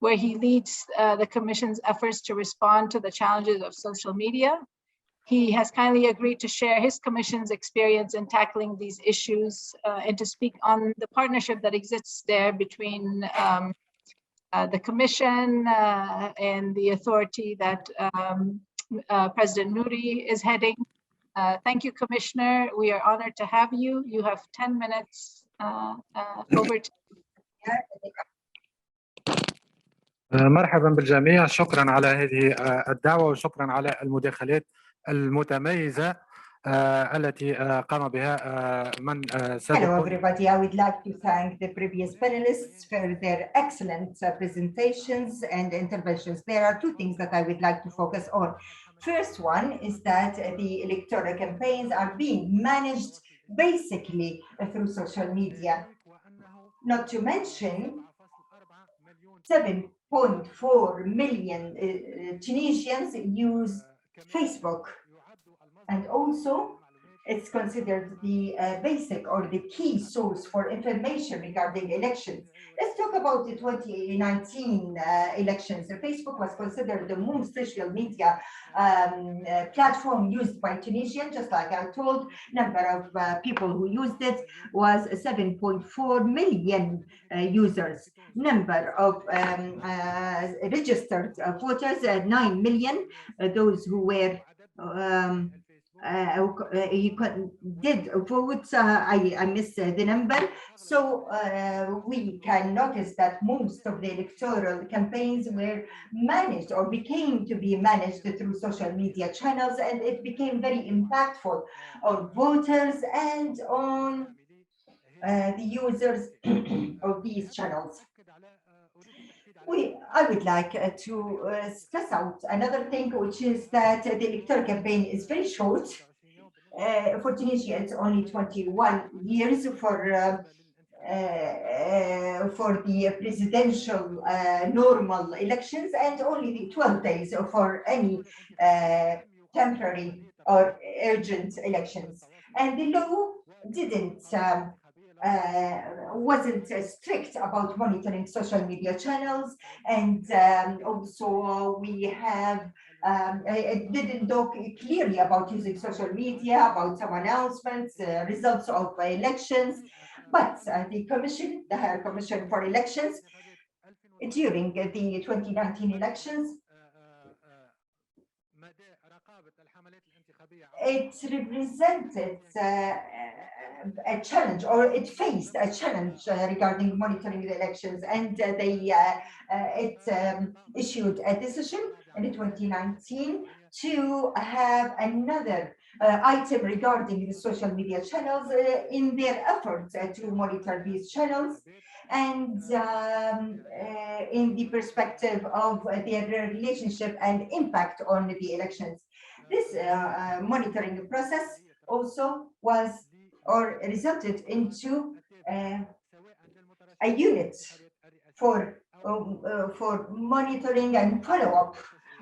where he leads the Commission's efforts to respond to the challenges of social media. He has kindly agreed to share his commission's experience in tackling these issues and to speak on the partnership that exists there between the commission and the authority that President Nouri is heading. Thank you, Commissioner. We are honored to have you. You have 10 minutes. Over to مرحبا بالجميع. شكرا على هذه الدعوة وشكرا على المداخلات المتميزة التي قام بها من سبق. Hello everybody, I would like to thank the previous panelists for their excellent presentations and interventions. There are two things that I would like to focus on. First one is that the electoral campaigns are being managed basically through social media. Not to mention 7.4 million Tunisians use Facebook, and also it's considered the basic or the key source for information regarding elections. Let's talk about the 2019 elections. Facebook was considered the most social media platform used by Tunisians. Just like I told, number of people who used it was 7.4 million users. Number of registered voters, 9 million, those who were did vote. I missed the number. So we can notice that most of the electoral campaigns were managed or became to be managed through social media channels, and it became very impactful on voters and on the users of these channels. I would like to stress out another thing, which is that the electoral campaign is very short. For Tunisia, it's only 21 years for the presidential normal elections, and only 12 days for any temporary or urgent elections. And the law wasn't strict about monitoring social media channels, and also we have it didn't talk clearly about using social media, about some announcements, results of elections. But the commission, the Higher Commission for Elections, during the 2019 elections, it represented a challenge, or it faced a challenge regarding monitoring the elections, and it issued a decision in 2019 to have another item regarding the social media channels in their efforts to monitor these channels, and in the perspective of their relationship and impact on the elections. This monitoring process also was or resulted into a unit for monitoring and follow-up,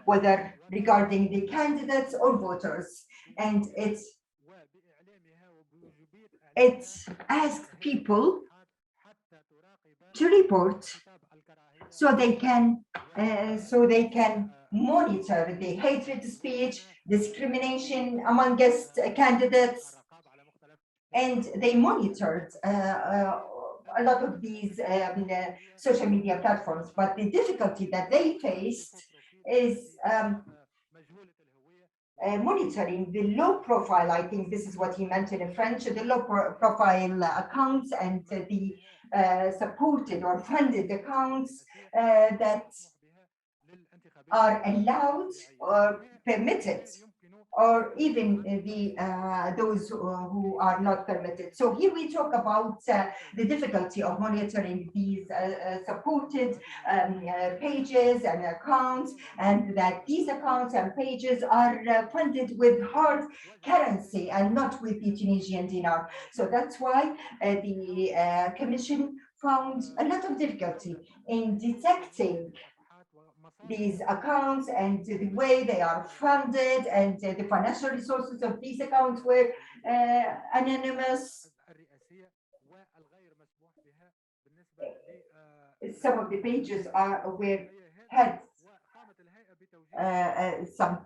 whether regarding the candidates or voters, and it asked people to report so they can monitor the hatred speech, discrimination amongst candidates, and they monitored a lot of these social media platforms. But the difficulty that they faced is monitoring the low profile, I think this is what he meant in French, the low profile accounts and the supported or funded accounts that are allowed or permitted, or even those who are not permitted. So here we talk about the difficulty of monitoring these supported pages and accounts, and that these accounts and pages are funded with hard currency and not with the Tunisian dinar. So that's why the Commission found a lot of difficulty in detecting these accounts and the way they are funded, and the financial resources of these accounts were anonymous. Some of the pages had some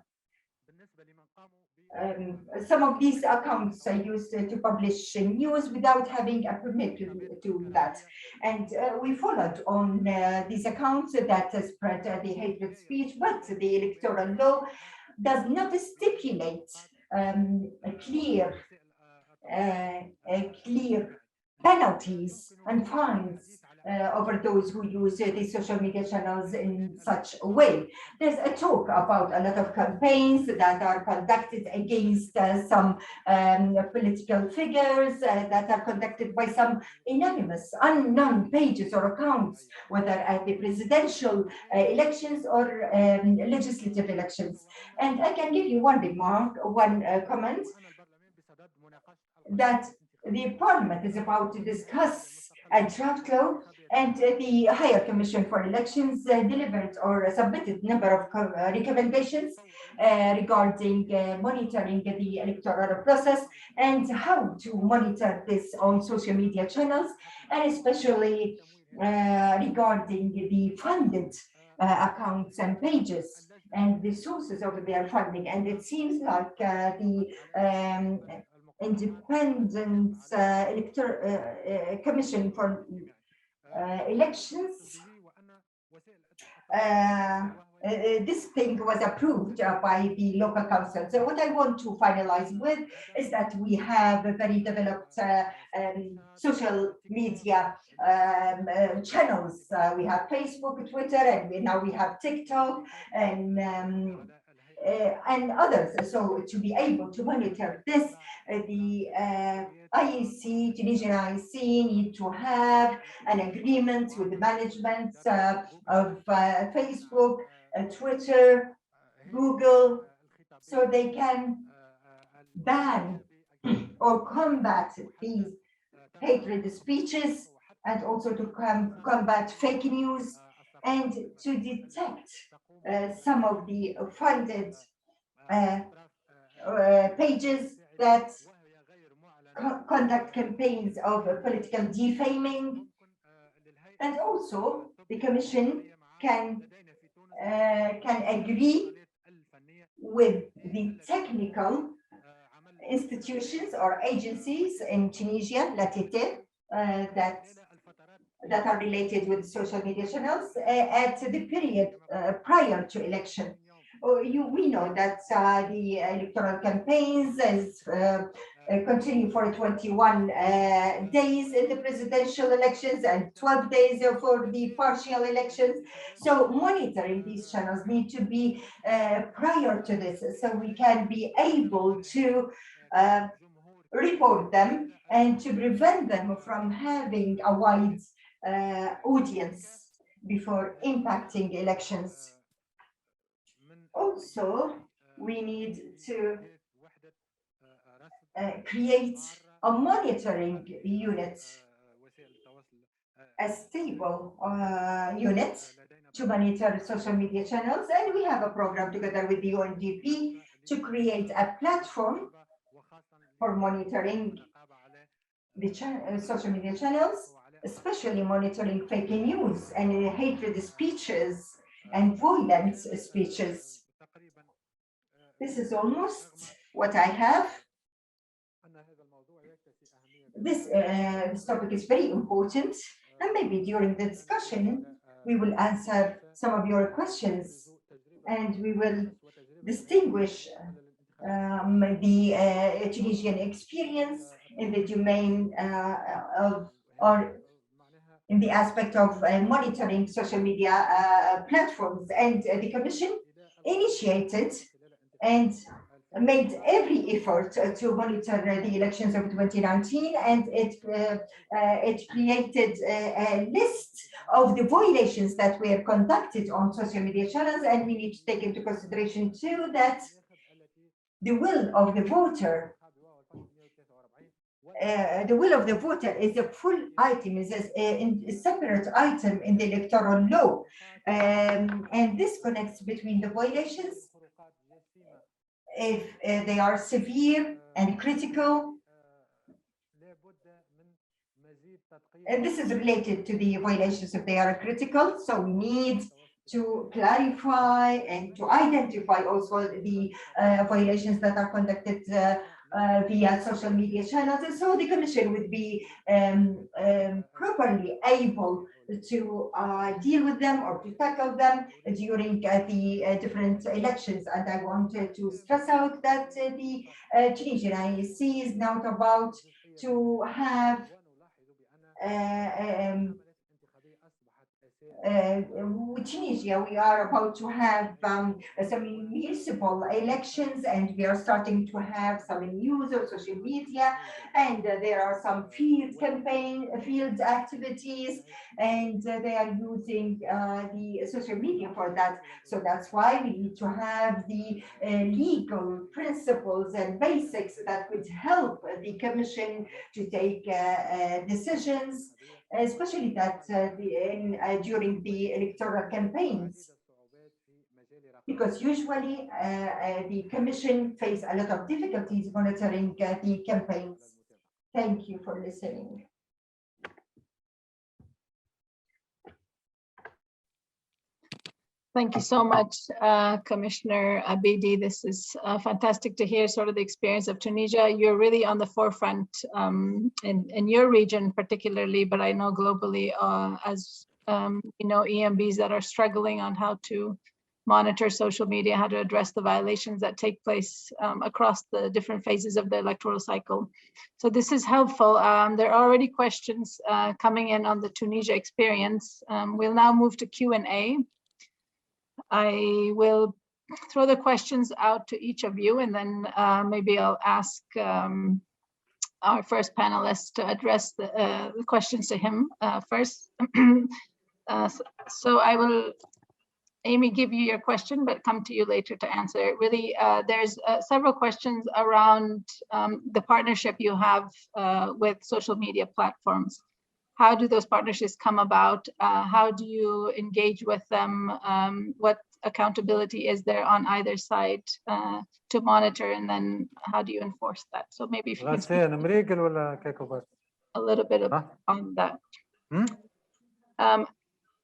Some of these accounts are used to publish news without having a permit to do that. And we followed on these accounts that spread the hatred speech, but the electoral law does not stipulate clear penalties and fines over those who use these social media channels in such a way. There's a talk about a lot of campaigns that are conducted against some political figures that are conducted by some anonymous, unknown pages or accounts, whether at the presidential elections or legislative elections. And I can give you one remark, one comment, that the Parliament is about to discuss a draft law, and the Higher Commission for Elections delivered or submitted a number of recommendations regarding monitoring the electoral process and how to monitor this on social media channels, and especially regarding the funded accounts and pages and the sources of their funding. And it seems like the Independent Commission for Elections, this thing was approved by the local council. So what I want to finalize with is that we have a very developed social media channels. We have Facebook, Twitter, and now we have TikTok and others. So to be able to monitor this, the IEC, Tunisian IEC, need to have an agreement with the management of Facebook, Twitter, Google, so they can ban or combat these hatred speeches, and also to combat fake news, and to detect some of the funded pages that conduct campaigns of political defaming. And also the Commission can agree with the technical institutions or agencies in Tunisia, Latite, that are related with social media channels at the period prior to election. We know that the electoral campaigns continue for 21 days in the presidential elections and 12 days for the partial elections. So monitoring these channels need to be prior to this, so we can be able to report them and to prevent them from having a wide audience before impacting elections. Also, we need to create a monitoring unit, a stable unit to monitor social media channels. And we have a program together with the UNDP to create a platform for monitoring the social media channels, especially monitoring fake news and hatred speeches and violent speeches. This is almost what I have. This topic is very important, and maybe during the discussion we will answer some of your questions, and we will distinguish the Tunisian experience in the domain of, or in the aspect of monitoring social media platforms. And the Commission initiated and made every effort to monitor the elections of 2019, and it created a list of the violations that were conducted on social media channels. And we need to take into consideration too that the will of the voter is a full item, is a separate item in the electoral law, and this connects between the violations, if they are severe and critical. And this is related to the violations if they are critical. So we need to clarify and to identify also the violations that are conducted via social media channels. And so the Commission would be properly able to deal with them or to tackle them during the different elections. And I wanted to stress out that the Tunisian IEC is now about to have Tunisia, we are about to have some municipal elections, and we are starting to have some news on social media, and there are some field activities, and they are using the social media for that. So that's why we need to have the legal principles and basics that would help the Commission to take decisions, especially that during the electoral campaigns, because usually the Commission face a lot of difficulties monitoring the campaigns. Thank you for listening. Thank you so much, Commissioner Abidi. This is fantastic to hear sort of the experience of Tunisia. You're really on the forefront in your region particularly, but I know globally as you know, EMBs that are struggling on how to monitor social media, how to address the violations that take place across the different phases of the electoral cycle. So this is helpful. There are already questions coming in on the Tunisia experience. We'll now move to Q&A. I will throw the questions out to each of you, and then maybe I'll ask our first panelist to address the questions to him first. So I will, Amy, give you your question, but come to you later to answer it. Really, there's several questions around the partnership you have with social media platforms. How do those partnerships come about? How do you engage with them? What accountability is there on either side to monitor? And then how do you enforce that? So maybe if you can speak a little bit on that.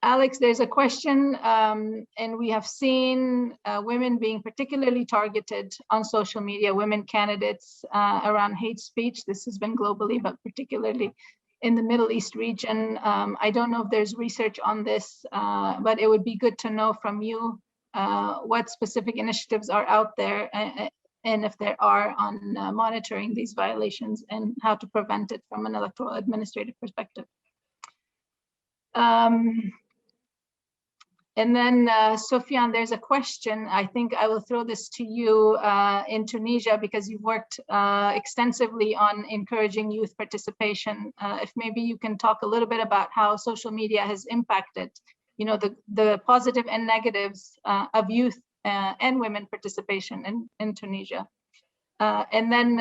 Alex, there's a question, and we have seen women being particularly targeted on social media, women candidates around hate speech. This has been globally, but particularly in the Middle East region. I don't know if there's research on this, but it would be good to know from you what specific initiatives are out there, and if there are on monitoring these violations and how to prevent it from an electoral administrative perspective. And then, Sofian, there's a question. I think I will throw this to you in Tunisia, because you've worked extensively on encouraging youth participation. If maybe you can talk a little bit about how social media has impacted, you know, the positive and negatives of youth and women participation in Tunisia. And then,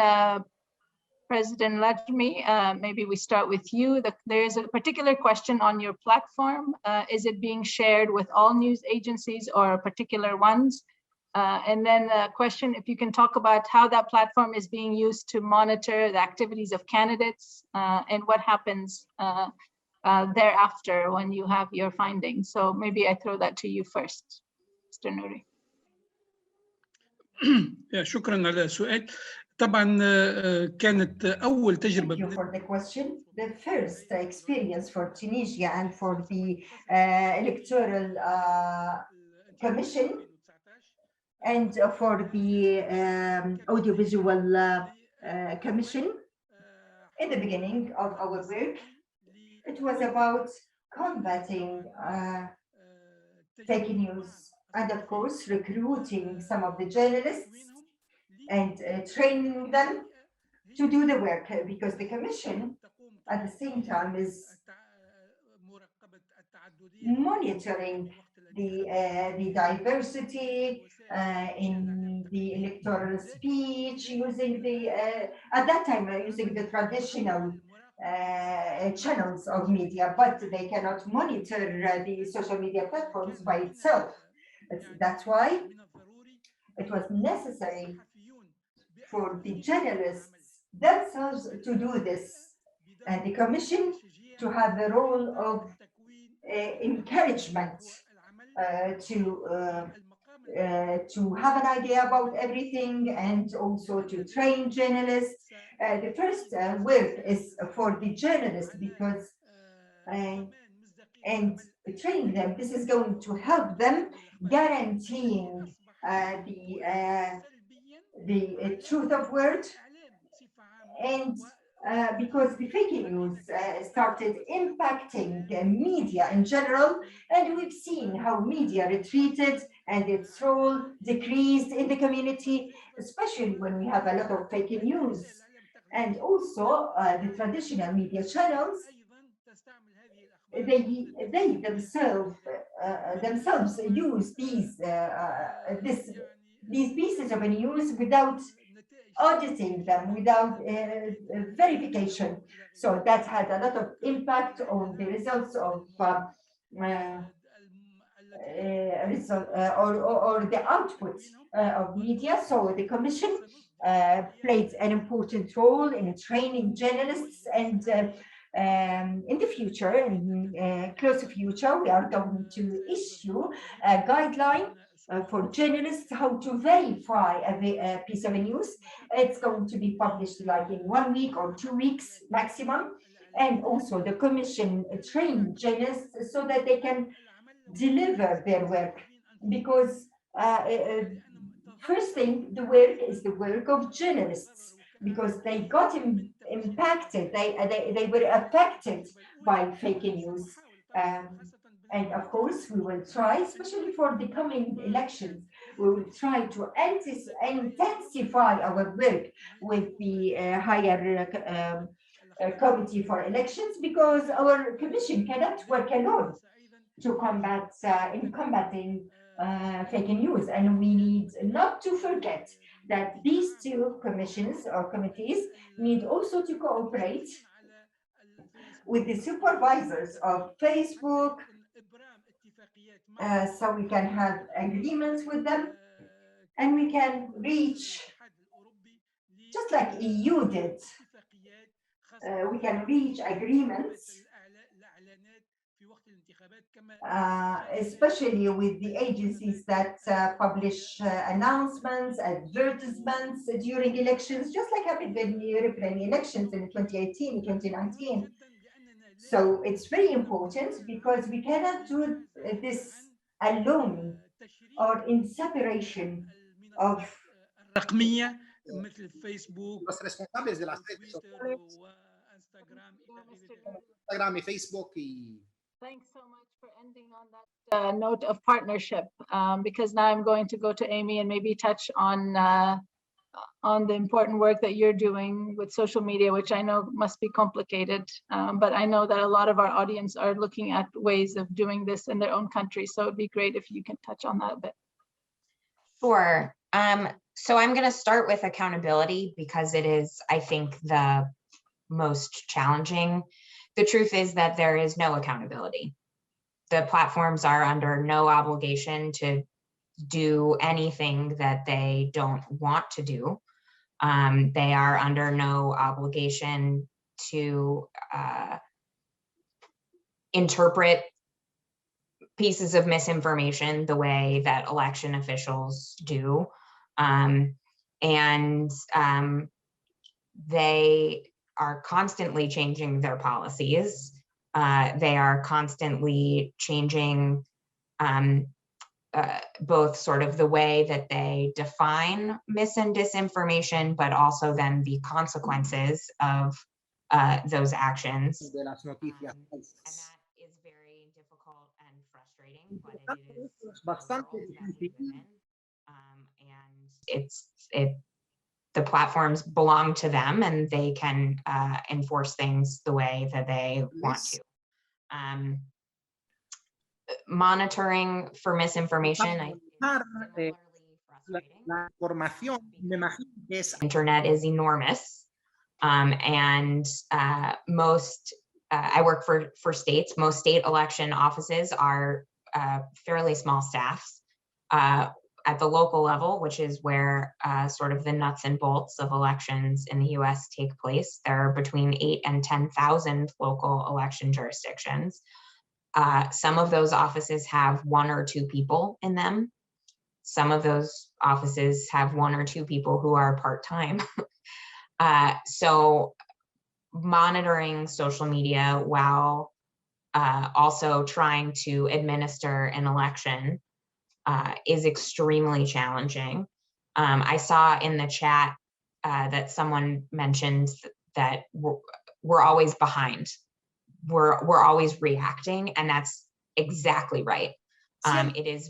President Lajmi, maybe we start with you. There's a particular question on your platform. Is it being shared with all news agencies or particular ones? And then a question, if you can talk about how that platform is being used to monitor the activities of candidates and what happens thereafter when you have your findings. So maybe I throw that to you first, Mr. Nouri. شكرا على السؤال. طبعا كانت أول تجربة. Thank you for the question. The first experience for Tunisia and for the electoral commission and for the audiovisual commission, in the beginning of our work, it was about combating fake news and, of course, recruiting some of the journalists and training them to do the work, because the Commission at the same time is monitoring the diversity in the electoral speech, using the at that time using the traditional channels of media, but they cannot monitor the social media platforms by itself. That's why it was necessary for the journalists themselves to do this, and the Commission to have the role of encouragement to have an idea about everything and also to train journalists. The first work is for the journalists because and training them, this is going to help them guaranteeing the truth of word. And because the fake news started impacting media in general, and we've seen how media retreated and its role decreased in the community, especially when we have a lot of fake news. And also the traditional media channels, they themselves use these pieces of news without auditing them, without verification. So that had a lot of impact on the results of or the output of media. So the Commission played an important role in training journalists, and in the future, in close future, we are going to issue a guideline for journalists how to verify a piece of news. It's going to be published like in 1 week or 2 weeks maximum. And also the Commission train journalists so that they can deliver their work, because first thing, the work is the work of journalists, because they got impacted, they were affected by fake news. And of course, we will try, especially for the coming elections, we will try to intensify our work with the higher committee for elections, because our commission cannot work alone to combat in combating fake news. And we need not to forget that these two commissions or committees need also to cooperate with the supervisors of Facebook, so we can have agreements with them, and we can reach, just like EU did, we can reach agreements, especially with the agencies that publish announcements, advertisements during elections, just like happened in the European elections in 2018, 2019. So it's very important, because we cannot do this alone or in separation of الرقمية مثل فيسبوك Los responsables de las redes sociales, Instagram y Facebook y Thanks so much for ending on that note of partnership, because now I'm going to go to Amy and maybe touch on the important work that you're doing with social media, which I know must be complicated, but I know that a lot of our audience are looking at ways of doing this in their own country. So it'd be great if you can touch on that a bit. Sure. So I'm going to start with accountability, because it is, I think, the most challenging. The truth is that there is no accountability. The platforms are under no obligation to do anything that they don't want to do. They are under no obligation to interpret pieces of misinformation the way that election officials do. They are constantly changing their policies. They are constantly changing both sort of the way that they define mis and disinformation, but also then the consequences of those actions. de las noticias. And that is very difficult and frustrating, but it is Bastante the world that we difícil. live in. And the platforms belong to them, and they can enforce things the way that they want to. Monitoring for misinformation, I think, is similarly frustrating. La información, me imagino que es Internet is enormous, and most, I work for states. Most state election offices are fairly small staffs. At the local level, which is where sort of the nuts and bolts of elections in the US take place, there are between 8,000 and 10,000 local election jurisdictions. Some of those offices have 1 or 2 people in them. Some of those offices have 1 or 2 people who are part-time. So monitoring social media while also trying to administer an election is extremely challenging. I saw in the chat that someone mentioned that we're always behind. We're always reacting, and that's exactly right. It is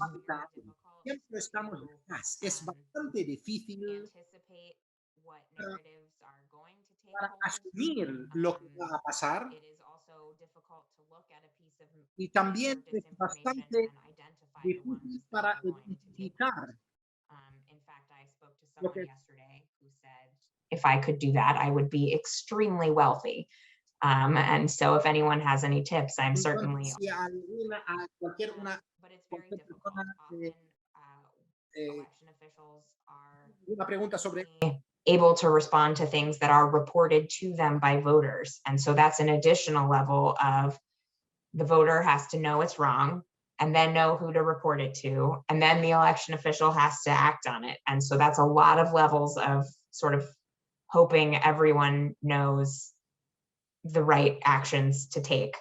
siempre estamos detrás. Es bastante difícil anticipate what narratives are going to take para hold. asumir lo que va a pasar, It is also difficult to look at a piece of y también es disinformation bastante and identify the ones difícil that para are going to take identificar In fact, I spoke to lo someone que yesterday who said, if I could do that, I would be extremely wealthy. And so if anyone has any tips, I'm certainly. entonces, si a cualquier But it's very cualquier difficult. persona Often election officials are una pregunta sobre able to respond to things that are reported to them by voters. And so that's an additional level of the voter has to know it's wrong and then know who to report it to. And then the election official has to act on it. And so that's a lot of levels of sort of hoping everyone knows the right actions to take.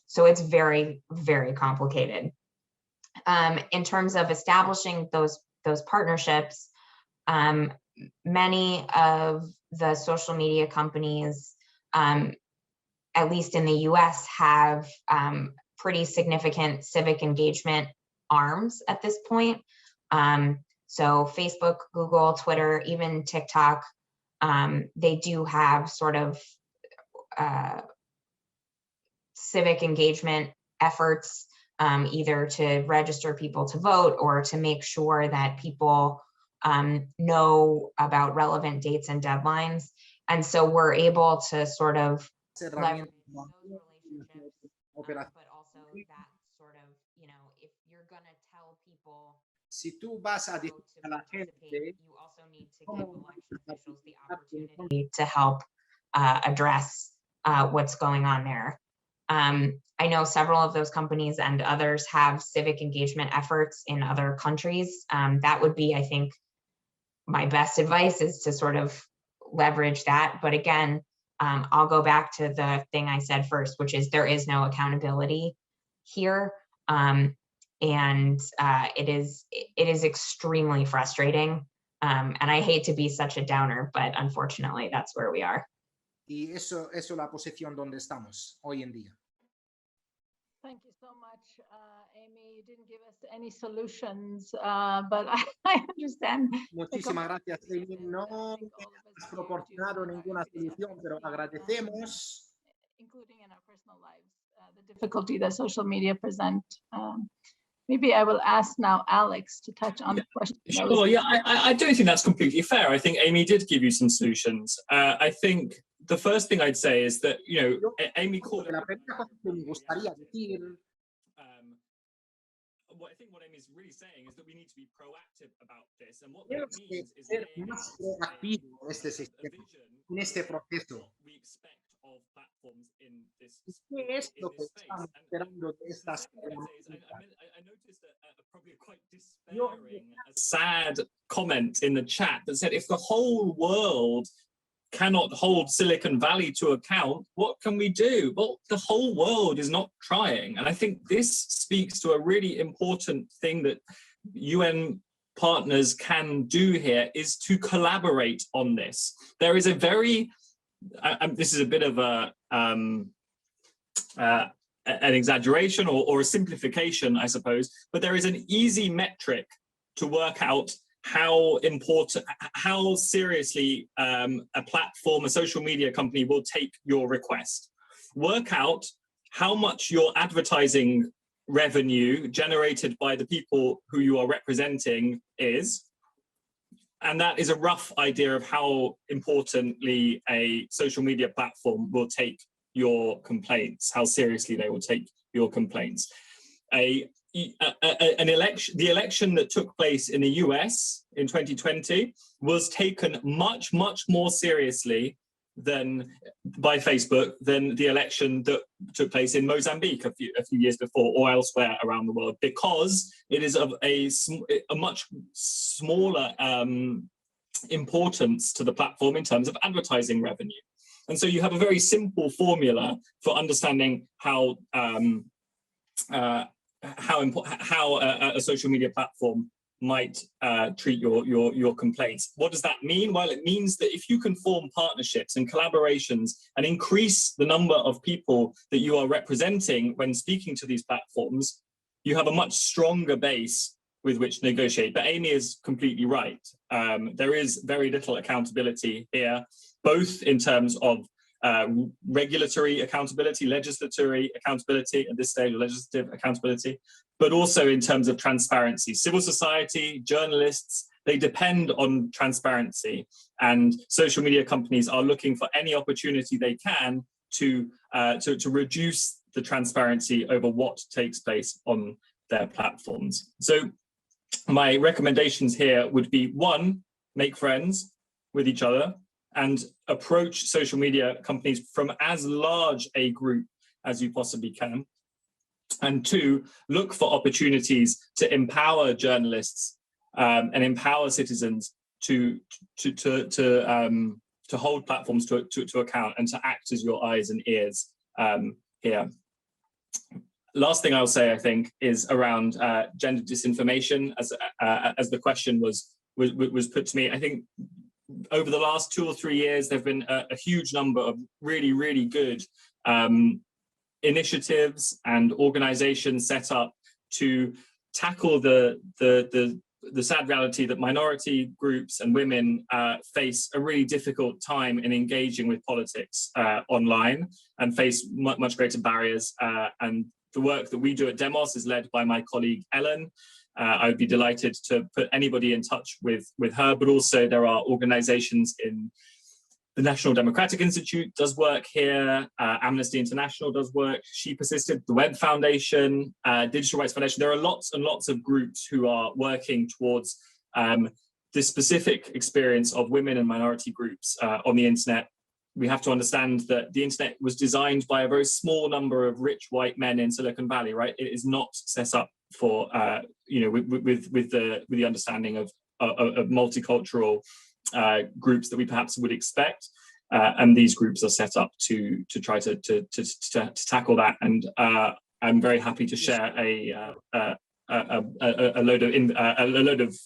So it's very, very complicated. In terms of establishing those partnerships, many of the social media companies, at least in the US, have pretty significant civic engagement arms at this point. So Facebook, Google, Twitter, even TikTok, they do have sort of civic engagement efforts, either to register people to vote or to make sure that people know about relevant dates and deadlines. And so we're able to sort of leverage those relationships, but also that sort of, you know, if you're gonna tell people si tú vas a how decir to a la participate, gente you also need to give cómo election officials the opportunity to help address what's going on there. I know several of those companies and others have civic engagement efforts in other countries. That would be, I think, my best advice is to sort of leverage that. But again, I'll go back to the thing I said first, which is there is no accountability here. And it is extremely frustrating. And I hate to be such a downer, but unfortunately, that's where we are. Y eso es la posición donde estamos hoy en día. Thank you so much, Amy. You didn't give us any solutions, but I understand. Muchísimas gracias, Amy. No has proporcionado ninguna solución, pero agradecemos. Including in our personal lives, the difficulty that social media present. Maybe I will ask now Alex to touch on the question. Sure, yeah, I don't think that's completely fair. I think Amy did give you some solutions. I think the first thing I'd say is that, you know, Amy called La primera cosa que me gustaría decir, what Amy's really saying is that we need to be proactive about this, and what tenemos that que means is ser más proactivos en este sistema, en este proceso. we expect of platforms in this ¿Qué es lo que space. estamos And esperando de the estas second thing I'd say is herramientas? I noticed probably a quite despairing, a sad comment in the chat that said, if the whole world cannot hold Silicon Valley to account, what can we do? Well, the whole world is not trying. And I think this speaks to a really important thing that UN partners can do here, is to collaborate on this. There is a very, this is a bit of an exaggeration or a simplification, I suppose, but there is an easy metric to work out how important, how seriously a platform, a social media company will take your request. Work out how much your advertising revenue generated by the people who you are representing is. And that is a rough idea of how importantly a social media platform will take your complaints, how seriously they will take your complaints. The election that took place in the US in 2020 was taken much, much more seriously by Facebook than the election that took place in Mozambique a few years before, or elsewhere around the world, because it is of a much smaller importance to the platform in terms of advertising revenue. And so you have a very simple formula for understanding how a social media platform might treat your complaints. What does that mean? Well, it means that if you can form partnerships and collaborations and increase the number of people that you are representing when speaking to these platforms, you have a much stronger base with which to negotiate. But Amy is completely right. There is very little accountability here, both in terms of regulatory accountability, legislatory accountability at this stage, legislative accountability, but also in terms of transparency. Civil society, journalists, they depend on transparency, and social media companies are looking for any opportunity they can to reduce the transparency over what takes place on their platforms. So my recommendations here would be: one, make friends with each other and approach social media companies from as large a group as you possibly can. And two, look for opportunities to empower journalists and empower citizens to hold platforms to account and to act as your eyes and ears here. Last thing I'll say, I think, is around gender disinformation, as the question was put to me. I think over the last 2 or 3 years, there have been a huge number of really, really good initiatives and organizations set up to tackle the sad reality that minority groups and women face a really difficult time in engaging with politics online and face much greater barriers. And the work that we do at Demos is led by my colleague Ellen. I would be delighted to put anybody in touch with her, but also there are organizations in the National Democratic Institute does work here, Amnesty International does work, She Persisted, the Web Foundation, Digital Rights Foundation. There are lots and lots of groups who are working towards the specific experience of women and minority groups on the internet. We have to understand that the internet was designed by a very small number of rich white men in Silicon Valley, right? It is not set up for, with the understanding of multicultural groups that we perhaps would expect, and these groups are set up to try to tackle that. And I'm very happy to share a load of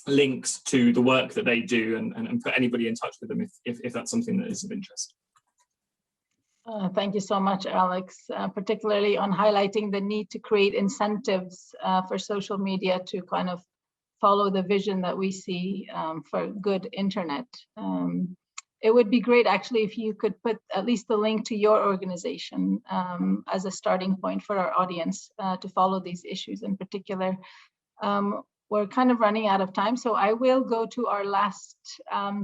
links to the work that they do, and put anybody in touch with them if that's something that is of interest. Thank you so much, Alex, particularly on highlighting the need to create incentives for social media to kind of follow the vision that we see for good internet. It would be great actually if you could put at least the link to your organization as a starting point for our audience to follow these issues in particular. We're kind of running out of time, so I will go to our last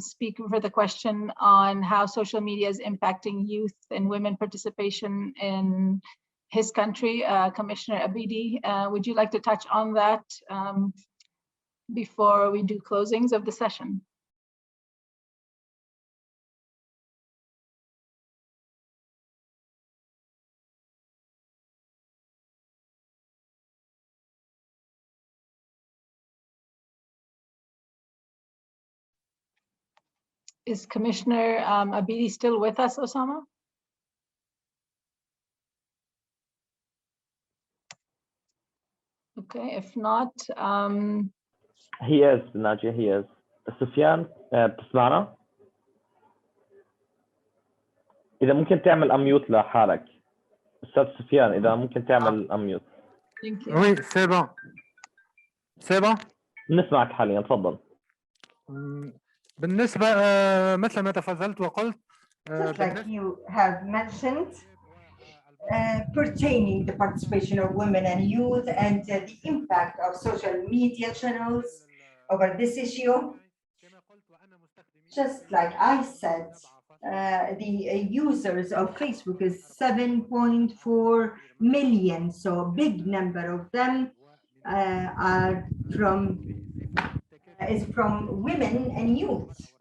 speaker for the question on how social media is impacting youth and women participation in his country. Commissioner Abidi, would you like to touch on that before we do closings of the session? Is Commissioner Abidi still with us, Osama? Okay, if not, He is, Nadia, he is. سفيان بتسمعنا؟ إذا ممكن تعمل أميوت لحالك. أستاذ سفيان إذا ممكن تعمل أميوت. Oui, c'est bon. C'est bon. نسمعك حاليا، تفضل. بالنسبة مثل ما تفضلت وقلت. Just like you have mentioned, pertaining the participation of women and youth and the impact of social media channels over this issue. Just like I said, the users of Facebook is 7.4 million, so a big number of them is from women and youth.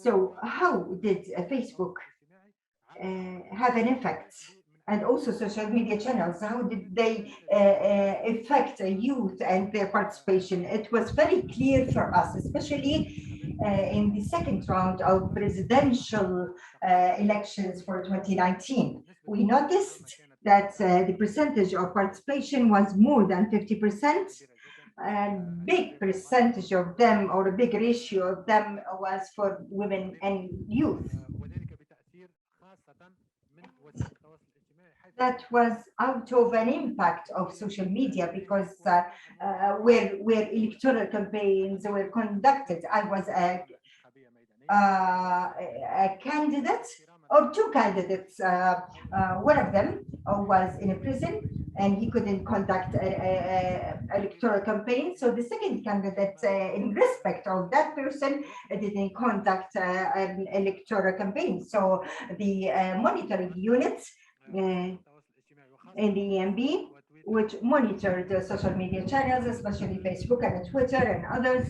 So how did Facebook have an effect? And also social media channels, how did they affect youth and their participation? It was very clear for us, especially in the second round of presidential elections for 2019. We noticed that the percentage of participation was more than 50%. A big percentage of them, or a big ratio of them, was for women and youth. That was out of an impact of social media, because where electoral campaigns were conducted, I was a candidate, or two candidates. One of them was in a prison and he couldn't conduct an electoral campaign. So the second candidate, in respect of that person, didn't conduct an electoral campaign. So the monitoring units in the EMB, which monitored the social media channels, especially Facebook and Twitter and others,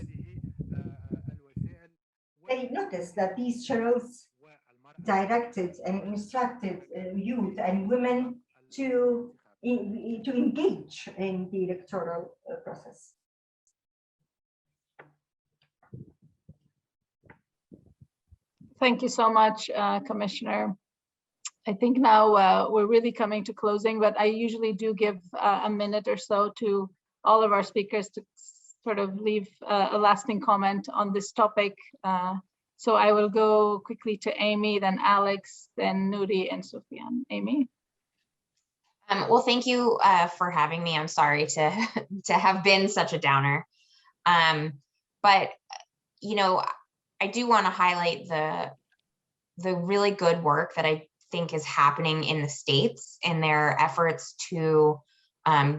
they noticed that these channels directed and instructed youth and women to engage in the electoral process. Thank you so much, Commissioner. I think now we're really coming to closing, but I usually do give a minute or so to all of our speakers to sort of leave a lasting comment on this topic. So I will go quickly to Amy, then Alex, then Nuri and Sufyan. Amy? Well, thank you for having me. I'm sorry to have been such a downer. But, you know, I do want to highlight the really good work that I think is happening in the States in their efforts to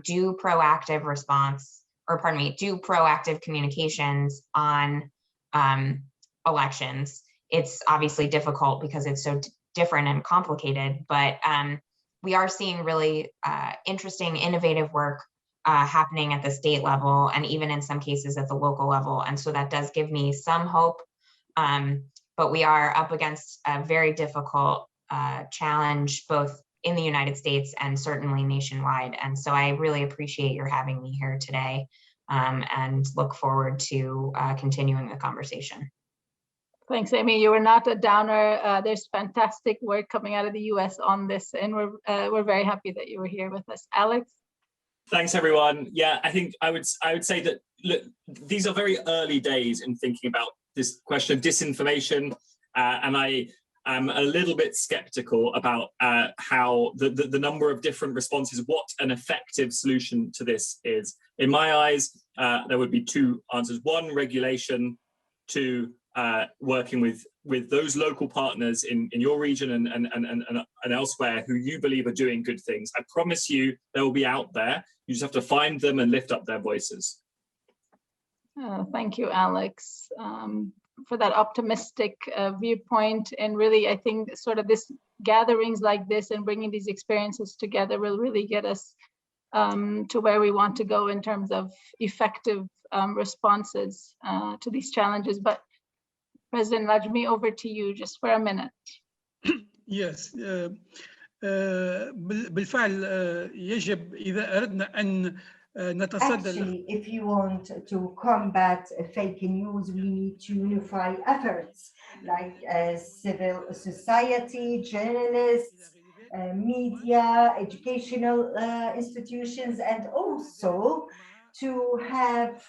do proactive response, or pardon me, do proactive communications on elections. It's obviously difficult because it's so different and complicated, but we are seeing really interesting, innovative work happening at the state level, and even in some cases at the local level. And so that does give me some hope, but we are up against a very difficult challenge, both in the United States and certainly nationwide. And so I really appreciate your having me here today, and look forward to continuing the conversation. Thanks, Amy. You were not a downer. There's fantastic work coming out of the US on this, and we're very happy that you were here with us. Alex? Thanks, everyone. Yeah, I think I would say that, look, these are very early days in thinking about this question of disinformation, and I am a little bit skeptical about how the number of different responses, what an effective solution to this is. In my eyes, there would be two answers: one, regulation; two, working with those local partners in your region and elsewhere who you believe are doing good things. I promise you they will be out there. You just have to find them and lift up their voices. Thank you, Alex, for that optimistic viewpoint. And really, I think sort of this gatherings like this and bringing these experiences together will really get us to where we want to go in terms of effective responses to these challenges. But President Najmi, over to you just for a minute. Yes. بالفعل يجب إذا أردنا أن نتصدى. Actually, if you want to combat fake news, we need to unify efforts like civil society, journalists, media, educational institutions, and also to have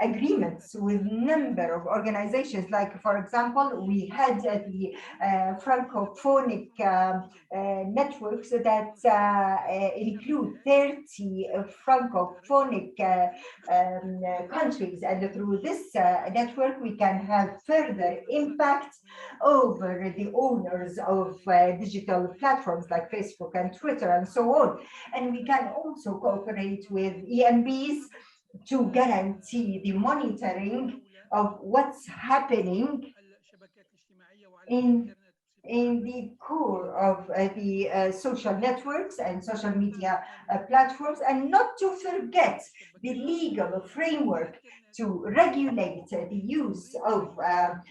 agreements with number of organizations. Like, for example, we had the Francophonic networks that include 30 Francophonic countries, and through this network we can have further impact over the owners of digital platforms like Facebook and Twitter and so on. And we can also cooperate with EMBs to guarantee the monitoring of what's happening in in the core of the social networks and social media platforms, and not to forget the legal framework to regulate the use of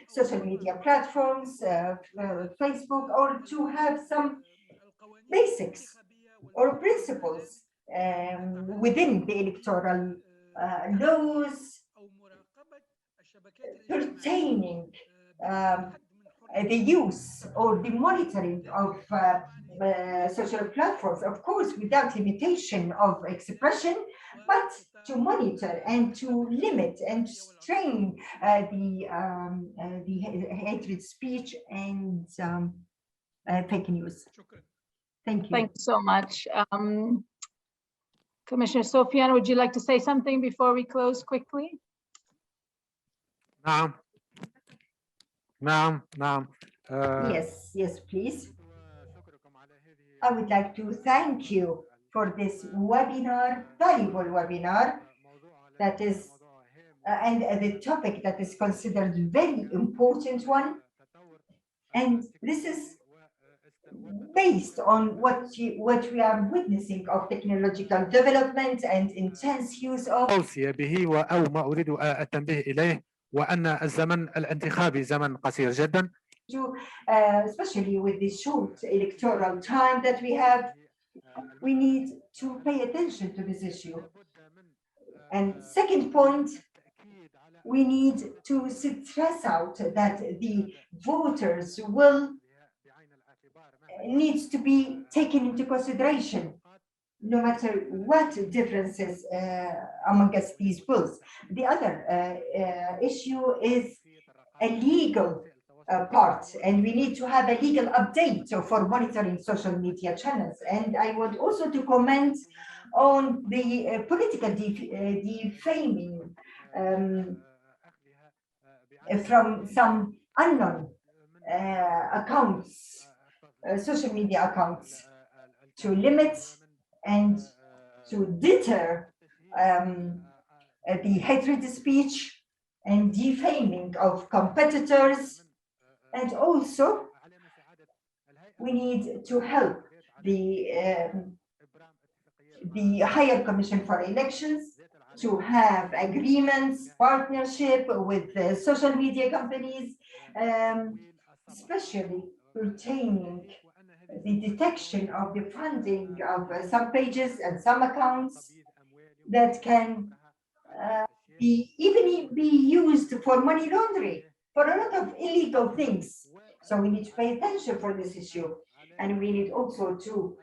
social media platforms, Facebook, or to have some basics or principles within the electoral laws pertaining the use or the monitoring of social platforms, of course, without limitation of expression, but to monitor and to limit and restrain the hatred speech and fake news. Thank you. Thanks so much. Commissioner Sofian, would you like to say something before we close quickly? نعم نعم نعم Yes, please. I would like to thank you for this webinar, valuable webinar, that is, and the topic that is considered very important one. And this is based on what we are witnessing of technological development and intense use of. أوصي به أو ما أريد التنبيه إليه وأن الزمن الانتخابي زمن قصير جدا. Especially with the short electoral time that we have, we need to pay attention to this issue. And second point, we need to stress out that the voters will needs to be taken into consideration, no matter what differences among us these bills. The other issue is a legal part, and we need to have a legal update for monitoring social media channels. And I want also to comment on the political defaming from some unknown accounts, social media accounts, to limit and to deter the hatred speech and defaming of competitors. And also, we need to help the Higher Commission for Elections to have agreements, partnership with social media companies, especially pertaining the detection of the funding of some pages and some accounts that can even be used for money laundering, for a lot of illegal things. So we need to pay attention for this issue, and we need also to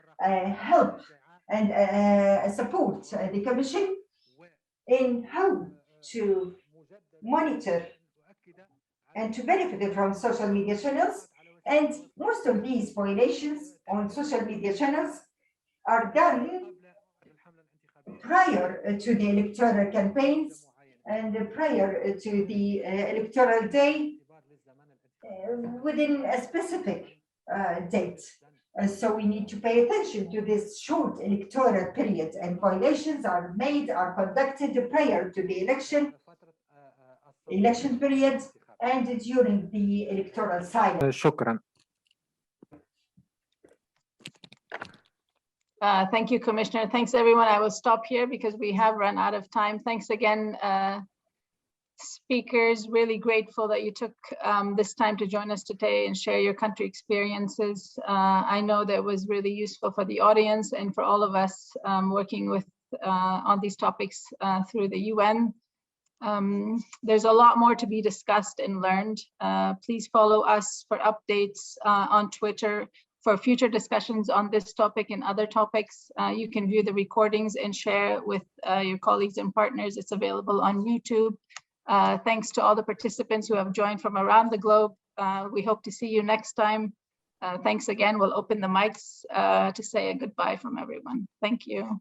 help and support the Commission in how to monitor and to benefit from social media channels. And most of these violations on social media channels are done prior to the electoral campaigns and prior to the electoral day within a specific date. So we need to pay attention to this short electoral period, and violations are conducted prior to the election period and during the electoral cycle. شكرا. Thank you, Commissioner. Thanks, everyone. I will stop here because we have run out of time. Thanks again, speakers. Really grateful that you took this time to join us today and share your country experiences. I know that was really useful for the audience and for all of us working with on these topics through the UN. There's a lot more to be discussed and learned. Please follow us for updates on Twitter for future discussions on this topic and other topics. You can view the recordings and share with your colleagues and partners. It's available on YouTube. Thanks to all the participants who have joined from around the globe. We hope to see you next time. Thanks again. We'll open the mics to say a goodbye from everyone. Thank you.